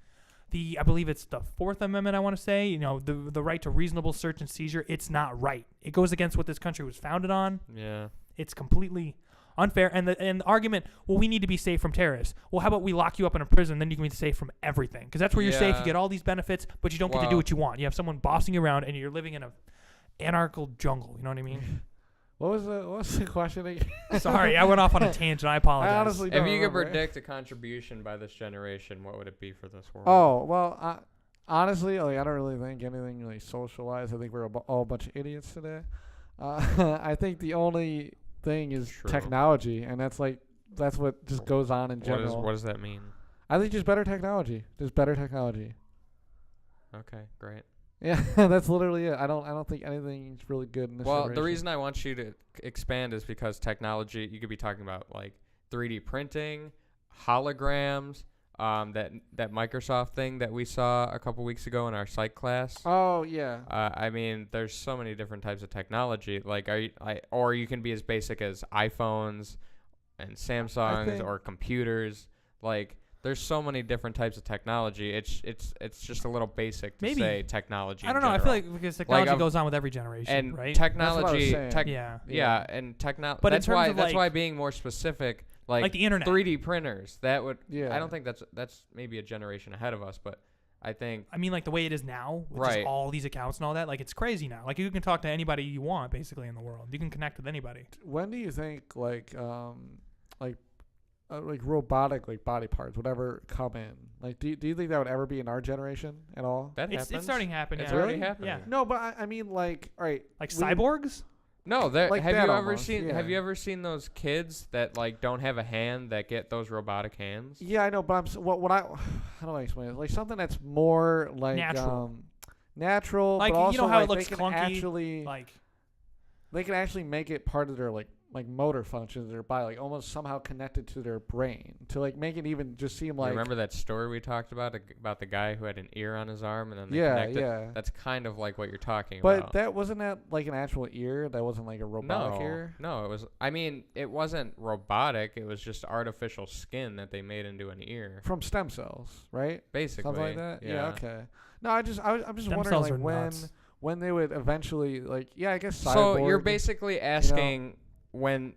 I believe it's the 4th Amendment, I want to say, the right to reasonable search and seizure. It's not right. It goes against what this country was founded on. Yeah. It's completely unfair. And the argument, well, we need to be safe from terrorists. Well, how about we lock you up in a prison, then you can be safe from everything? Because that's where you're safe. You get all these benefits, but you don't get to do what you want. You have someone bossing you around, and you're living in a anarchical jungle. You know what I mean? What was the question again? Sorry, I went off on a tangent. I apologize. I honestly If don't you could remember. predict a contribution by this generation, what would it be for this world? Oh, well, honestly, I don't really think anything really socialized. I think we're all a bunch of idiots today. I think the only thing is True. technology, and that's what just goes on in general. What does that mean? I think just better technology. Just better technology. Okay, great. Yeah, that's literally it. I don't think anything's really good in this Well, the generation. reason I want you to expand is because technology, you could be talking about like 3D printing, holograms, that Microsoft thing that we saw a couple weeks ago in our psych class. Oh yeah. I mean, there's so many different types of technology. Like, or you can be as basic as iPhones and Samsungs or computers. Like, there's so many different types of technology. It's just a little basic to say technology. I don't know. I feel like because technology goes on with every generation, and right? technology, That's what I was yeah, and technology. But that's in terms why of that's why being more specific, like the internet, 3D printers. That would. Yeah. I don't think that's maybe a generation ahead of us, but I think. I mean, like the way it is now, with just all these accounts and all that. Like, it's crazy now. Like, you can talk to anybody you want, basically, in the world. You can connect with anybody. When do you think like robotic like body parts would ever come in? Like, do you think that would ever be in our generation at all? That happens. It's starting to happen. It's yeah. already happening. Yeah. No, but I mean, like, all right, Like cyborgs. No, Like have that you ever almost, seen? yeah. Have you ever seen those kids that like don't have a hand that get those robotic hands? Yeah, I know, but how do I explain it? Like something that's more like natural, Like, but also you know how like it looks they can clunky. actually Like, they can actually make it part of their like motor functions of their body, like almost somehow connected to their brain, to like make it even just seem like. You remember that story we talked about the guy who had an ear on his arm and then they Yeah, connected? yeah. That's kind of like what you're talking But about. that wasn't that like an actual ear. That wasn't like a robotic ear. No, it was. I mean, it wasn't robotic. It was just artificial skin that they made into an ear. From stem cells, right? Basically, Something like that. Yeah. Okay. No, I'm just Stem wondering cells like are nuts. when they would eventually like I guess So cyborg, you're basically asking when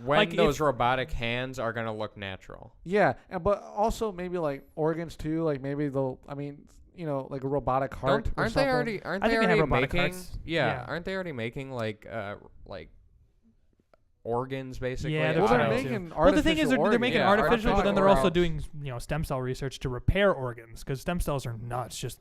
Like those if- robotic hands are gonna look natural. yeah, but also maybe like organs too. Like maybe they'll. I mean, like a robotic heart. Aren't or they something. already? Aren't I they think they have already robotic making? hearts. Yeah, Yeah. aren't they already making like organs basically? Yeah, Well, they're they're trying to. making Well, the thing is, artificial they're making Yeah, artificial, but then they're also organs. doing stem cell research to repair organs because stem cells are nuts. Just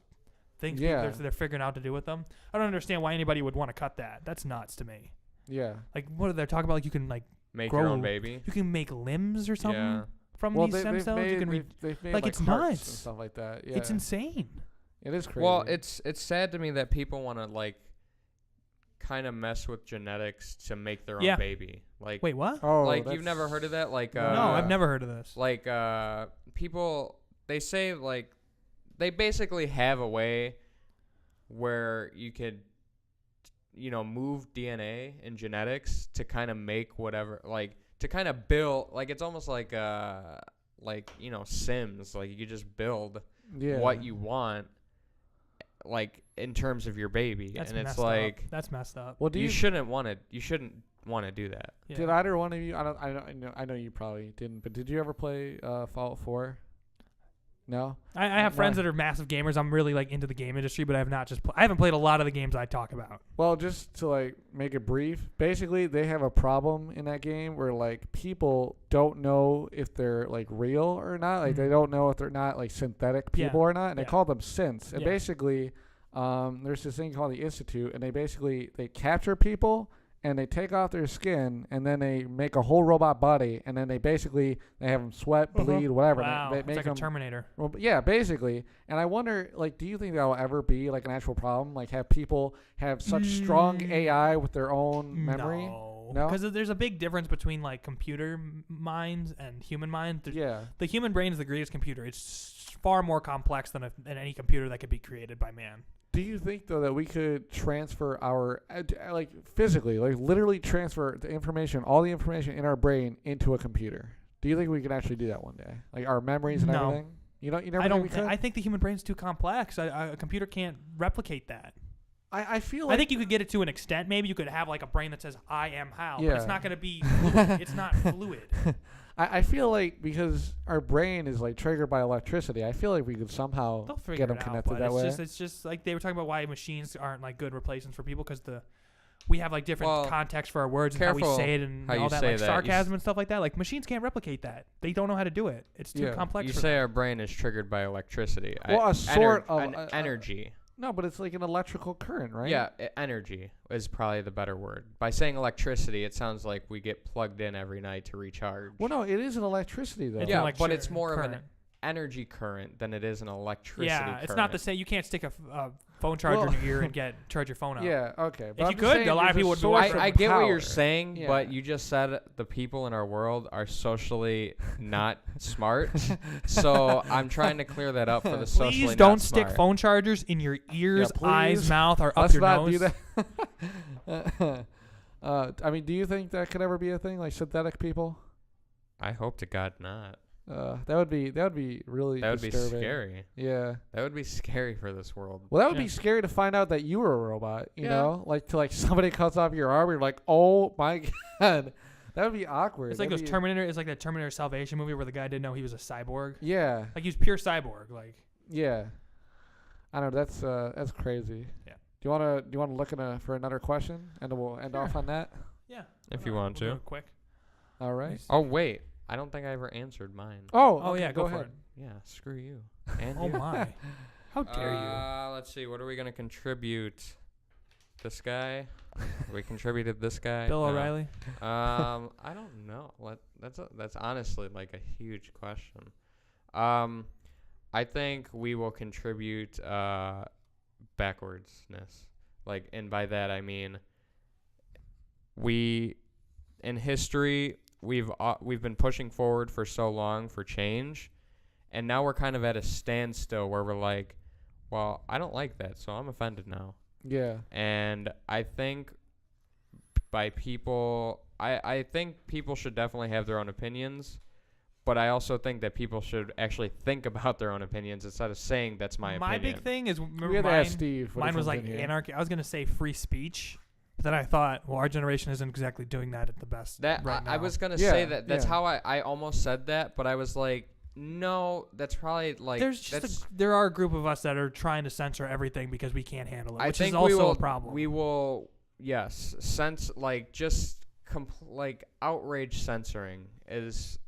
things Yeah. they're figuring out to do with them. I don't understand why anybody would want to cut that. That's nuts to me. Yeah. Like, what are they talking about? Like, you can Make grow your own baby. You can make limbs or something Yeah. from Well, these stem they've cells. You can they've made like, like it's hearts and nuts. stuff like that. Yeah. It's insane. It is crazy. Well, it's sad to me that people want to like kind of mess with genetics to make their Yeah. own baby. Like, Wait, what? like you've never heard of that? Like, no, I've never heard of this. Like, people they say like they basically have a way where you could move DNA and genetics to kind of make whatever, like to kind of build, like it's almost like Sims, like you could just build what you want, like in terms of your baby. That's and it's messed like up. That's messed up. Well, you shouldn't want to do that. Yeah. Did either one of you? I know you probably didn't, but did you ever play Fallout 4? No. I have friends that are massive gamers. I'm really like into the game industry, but I have not just. I haven't played a lot of the games I talk about. Well, just to like make it brief, basically they have a problem in that game where like people don't know if they're like real or not. Like they don't know if they're not like synthetic people or not, and they call them synths. And basically, there's this thing called the Institute, and they capture people and they take off their skin, and then they make a whole robot body, and then they have them sweat, bleed, whatever. Wow, They it's make like a Terminator. Well, yeah, basically. And I wonder, like, do you think that will ever be like an actual problem? Like, have people have such strong AI with their own memory? No, No? because there's a big difference between like computer minds and human minds. Yeah. The human brain is the greatest computer. It's far more complex than any computer that could be created by man. Do you think though that we could transfer our like physically, like literally transfer the information, all the information in our brain into a computer? Do you think we can actually do that one day? Like our memories and No. everything? You never I think we don't. could? I think the human brain's too complex. A computer can't replicate that. I feel like I think you could get it to an extent. Maybe you could have like a brain that says "I am Hal," but Yeah. it's not going to be. Fluid. It's not fluid. I feel like because our brain is like triggered by electricity, I feel like we could somehow They'll figure get them it out, connected but that way. it's just like they were talking about why machines aren't like good replacements for people because we have like different context for our words and how we say it and how all you that say like that. sarcasm and stuff like that. Like machines can't replicate that. They don't know how to do it. It's too complex. You for say them. our brain is triggered by electricity. Well, a sort of energy. No, but it's like an electrical current, right? Yeah, energy is probably the better word. By saying electricity, it sounds like we get plugged in every night to recharge. Well, no, it is an electricity though. It's Yeah, an but it's more of an current. energy current than it is an electricity Yeah, current. it's not the same. You can't stick a phone charger in your ear and charge your phone out. Yeah, okay. But If I'm you just could, saying a lot of there's people would be source working. of I get what you're power. saying, Yeah. but you just said the people in our world are socially not smart. So I'm trying to clear that up for the socially Please not don't stick smart. phone chargers in your ears, Yeah, eyes, please. mouth, or up Let's your not nose. do that. I mean, do you think that could ever be a thing, like synthetic people? I hope to God not. That would be really That would be disturbing. scary. Yeah. That would be scary for this world. Well, that would be Yeah. scary to find out that you were a robot. You Yeah. know, like somebody cuts off your arm, you're like, oh my god, that would be awkward. It's like That'd those be- Terminator. It's like that Terminator Salvation movie where the guy didn't know he was a cyborg. Yeah, Like he was pure cyborg. Like yeah. I don't know. That's crazy. Yeah. Do you wanna look for another question, and then we'll end off on that? yeah. If you We'll want do to. it quick. All right. Oh wait, I don't think I ever answered mine. Oh, Oh okay, yeah, go for ahead. it. Yeah, screw you. And Oh you. my! How dare you? Let's see. What are we gonna contribute? This guy. We contributed this guy. Bill No. O'Reilly. I don't know. That's honestly like a huge question. I think we will contribute backwardsness. Like, and by that I mean in history we've been pushing forward for so long for change, and now we're kind of at a standstill where we're like, well, I don't like that, so I'm offended now. Yeah. And I think I think people should definitely have their own opinions, But I also think that people should actually think about their own opinions instead of saying that's my opinion. My big thing is We had to ask Steve. when he mine was comes like in here. anarchy. I was gonna say free speech, but then I thought, well, our generation isn't exactly doing that at the best That right now. I was gonna Yeah, say that. That's yeah. how I almost said that, but I was like, no, that's probably like. There's just there are a group of us that are trying to censor everything because we can't handle it, I which think is also we will, a problem. We will, yes, like just like outrage censoring is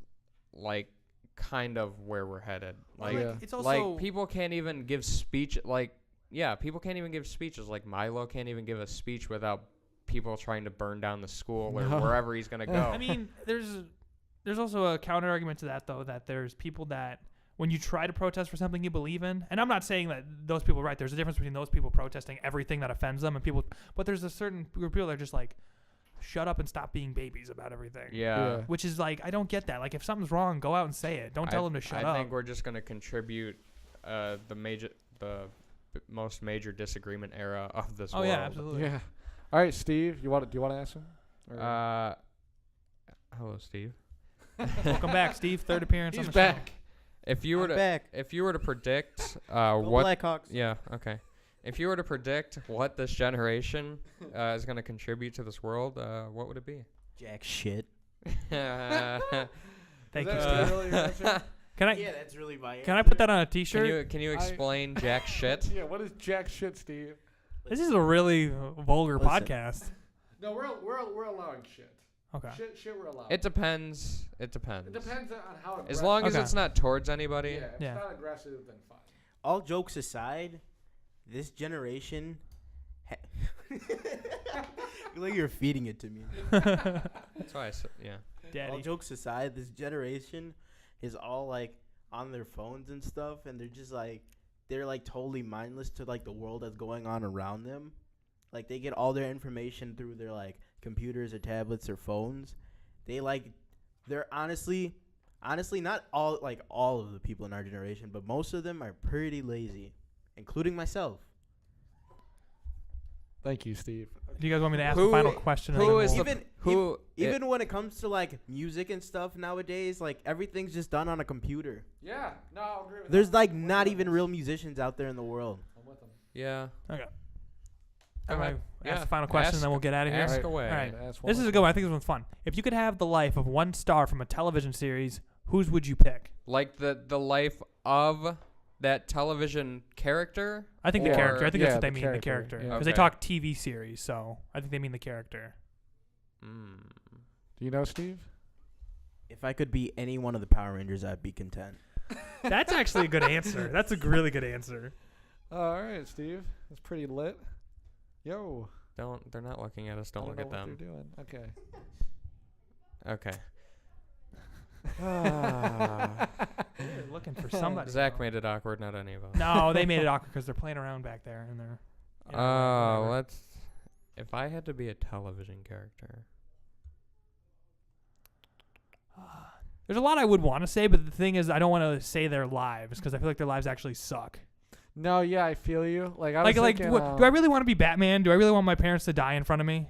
like kind of where we're headed. Like, Yeah. It's also like people can't even give speech. Like, yeah, people can't even give speeches. Like Milo can't even give a speech without people trying to burn down the school or No. wherever he's gonna go. I mean, there's also a counter argument to that, though, that there's people that when you try to protest for something you believe in, and I'm not saying that those people are right. There's a difference between those people protesting everything that offends them and people, but there's a certain group of people that are just like, shut up and stop being babies about everything. yeah. Which is like, I don't get that. Like, if something's wrong, go out and say it. Don't tell them to shut up. I think we're just gonna contribute the most major disagreement era of this Oh world. yeah, absolutely. Yeah. All right, Steve. Do you want to ask him? Or- Hello, Steve. Welcome back, Steve. Third appearance He's on the back. If you were I'm to back. if you were to predict Go what Blackhawks. yeah okay if you were to predict what this generation is going to contribute to this world, what would it be? Jack shit. Thank you, Is that Steve. really your answer? Can I Yeah, that's really my. can I put that on a Can T-shirt? you explain jack shit? Yeah. What is jack shit, Steve? This is a really vulgar Listen. podcast. No, we're allowing shit. Okay. Shit, we're allowing. It depends. It depends. It depends on how. As aggressive- long as Okay. it's not towards anybody. Yeah. If Yeah. it's not aggressive, then fine. All jokes aside, this generation. Like you're feeding it to me. That's why I said yeah. All Daddy. jokes aside, this generation is all like on their phones and stuff, and they're like totally mindless to like the world that's going on around them. Like they get all their information through their like computers or tablets or phones. They're honestly not all of the people in our generation, but most of them are pretty lazy, including myself. Thank you, Steve. Do you guys want me to ask Who- the final question? and who then is we'll- the Even when it comes to like music and stuff nowadays, like everything's just done on a computer. Yeah. No, I'll agree with There's that. like I'm not with even him. real musicians out there in the world. I'm with him. Yeah. Okay. Go All right. ahead. Ask Yeah. the final question, and then we'll get out of here. Ask Alright. away. All right. Ask one This is more a good one. I think this one's fun. If you could have the life of one star from a television series, whose would you pick? Like the life of that television character. I think the Or- character. I think yeah, that's what they the mean, the character, character. yeah. Because they Okay. talk TV series, so I think they mean the character. Mm. Do you know, Steve? If I could be any one of the Power Rangers, I'd be content. That's actually a good answer. That's a really good answer. All right, Steve. That's pretty lit. Yo. They're not looking at us. I Don't look know at what them. they're doing. Okay. Okay. They're looking for somebody. Zach made it awkward, not any of us. No, they made it awkward because they're playing around back there, and they're. you know, whatever. Let's. If I had to be a television character, There's a lot I would want to say, but the thing is, I don't want to say their lives because I feel like their lives actually suck. No, yeah, I feel you. Like, I was Like, thinking, do I really want to be Batman? Do I really want my parents to die in front of me?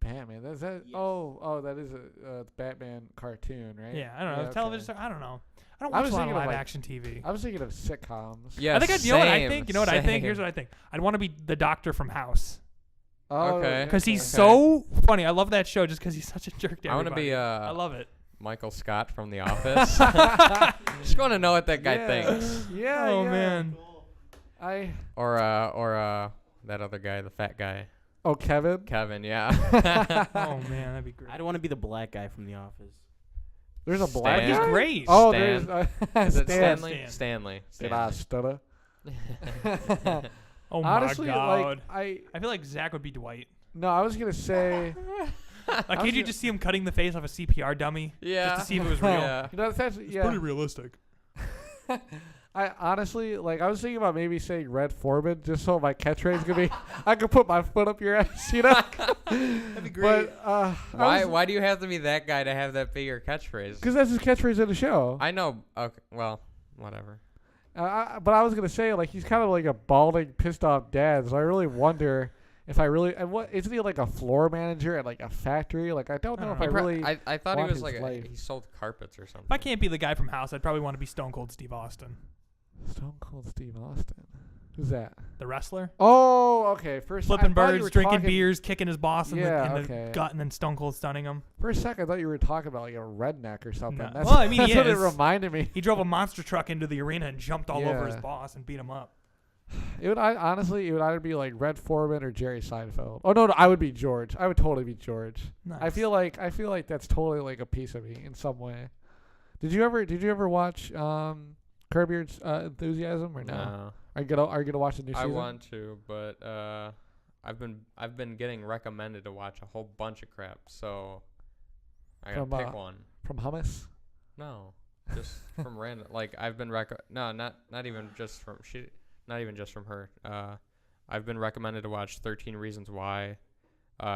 Batman. That's that. Yes. Oh, that is a Batman cartoon, right? Yeah, I don't know. okay. Television. I don't know. I don't I watch was a lot of thinking of, live like, action TV. I was thinking of sitcoms. yeah. I think you know what I same, think. You know what I think. Here's same. what I think. I'd want to be the doctor from House Oh, Okay. because he's Okay. so funny. I love that show just because he's such a jerk to I want to everybody. be I love it. Michael Scott from The Office. Just want to know what that guy yeah. thinks. Yeah. Oh yeah. man. Or that other guy, the fat guy, Oh, Kevin. Kevin. Yeah. Oh man, that'd be great. I'd want to be the black guy from The Office. There's a black Stan. He's guy? great. Oh, Stan. there's Is it Stan. Stanley? Stanley. Did I stutter? Oh Honestly, my god. like I feel like Zach would be Dwight. no, I was gonna say, Like, was could you gonna- just see him cutting the face off a CPR dummy? Yeah. Just to see if it was real. Yeah. you know, that's actually yeah. realistic. I honestly like. I was thinking about maybe saying Red Foreman just so my catchphrase could be. I could put my foot up your ass, you know. That'd be great. But Why do you have to be that guy to have that be your catchphrase? Because that's his catchphrase in the show. I know. Okay. Well, whatever. But I was gonna say like he's kind of like a balding, pissed off dad. So I really wonder if I really, and what isn't he like a floor manager at like a factory? Like I don't know if I really. I thought he want was his like life. he sold carpets or something. If I can't be the guy from House, I'd probably want to be Stone Cold Steve Austin. Stone Cold Steve Austin. Who's that? The wrestler? Oh, okay. First, Flipping I thought you birds, were drinking talking- beers, kicking his boss in, Yeah, the okay. gut, and then Stone Cold stunning him. For a second, I thought you were talking about like a redneck or something. No. That's, Well, I mean, that's he what it is. reminded me. He drove a monster truck into the arena and jumped all over his Yeah. boss and beat him up. It would honestly, it would either be like Red Foreman or Jerry Seinfeld. Oh no, I would be George. I would totally be George. Nice. I feel like that's totally like a piece of me in some way. Did you ever watch Curb Your Enthusiasm or no? No. Are you gonna watch the new season? I want to, but I've been getting recommended to watch a whole bunch of crap, so I gotta pick one. From Hummus. No, just from random. Like I've been not even just from not even just from her. I've been recommended to watch 13 Reasons Why.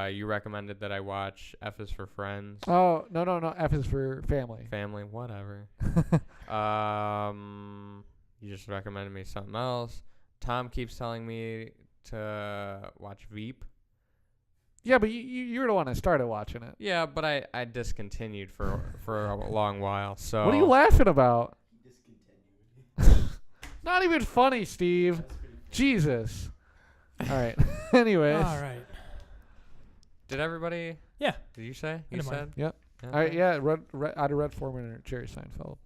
You recommended that I watch F is for Friends. Oh no! F is for Family. Family, whatever. You just recommended me something else. Tom keeps telling me to watch Veep. Yeah, but you were the one that started watching it. Yeah, but I discontinued for a long while. So What are you laughing about? Not even funny, Steve. Jesus. All right. Anyways. All right. Did everybody? Yeah. Did you say? I You didn't mind. said? Yep. Okay. All right. Yeah. Either Red Foreman or Jerry Seinfeld.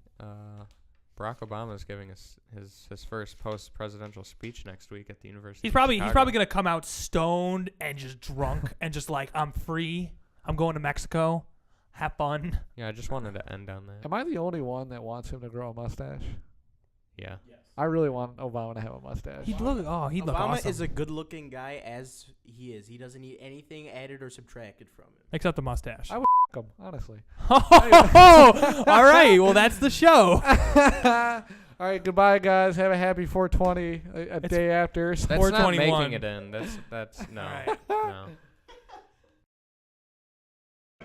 Barack Obama is giving us his first post-presidential speech next week at the University. He's probably of Chicago. gonna come out stoned and just drunk and just like, I'm free. I'm going to Mexico. Have fun. Yeah, I just wanted to end on that. Am I the only one that wants him to grow a mustache? Yeah. I really want Obama to have a mustache. He'd look Obama awesome. is a good-looking guy as he is. He doesn't need anything added or subtracted from him. Except the mustache. I would him, honestly. Oh, all right. Well, that's the show. All right. Goodbye, guys. Have a happy 420 a day after. That's not 421. making it in. That's no. Right. No.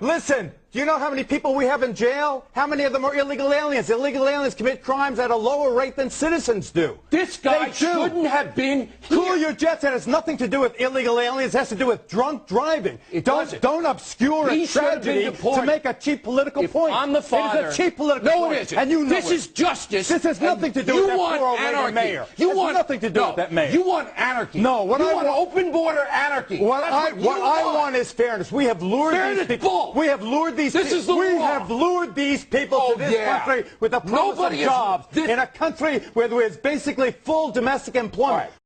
Listen, do you know how many people we have in jail? How many of them are illegal aliens? Illegal aliens commit crimes at a lower rate than citizens do. This guy They do. shouldn't have been Cool here. your jets. It has nothing to do with illegal aliens. It has to do with drunk driving. It don't doesn't. don't obscure He a should have been tragedy to deported. make a cheap political If point. I'm the father. It is a cheap political no, point. it isn't. And you know this it. is justice. This has and nothing to do you with that want poor old lady anarchy. mayor. You It want has nothing to do with that mayor. You want anarchy. No, what you I want want- open border anarchy. What That's I want is fairness. We have lured Fairness, these people. bull. We have lured these This people. is the we law. have lured these people Oh, to this yeah. country with the promise Nobody of is- jobs this- in a country where there is basically full domestic employment. Right.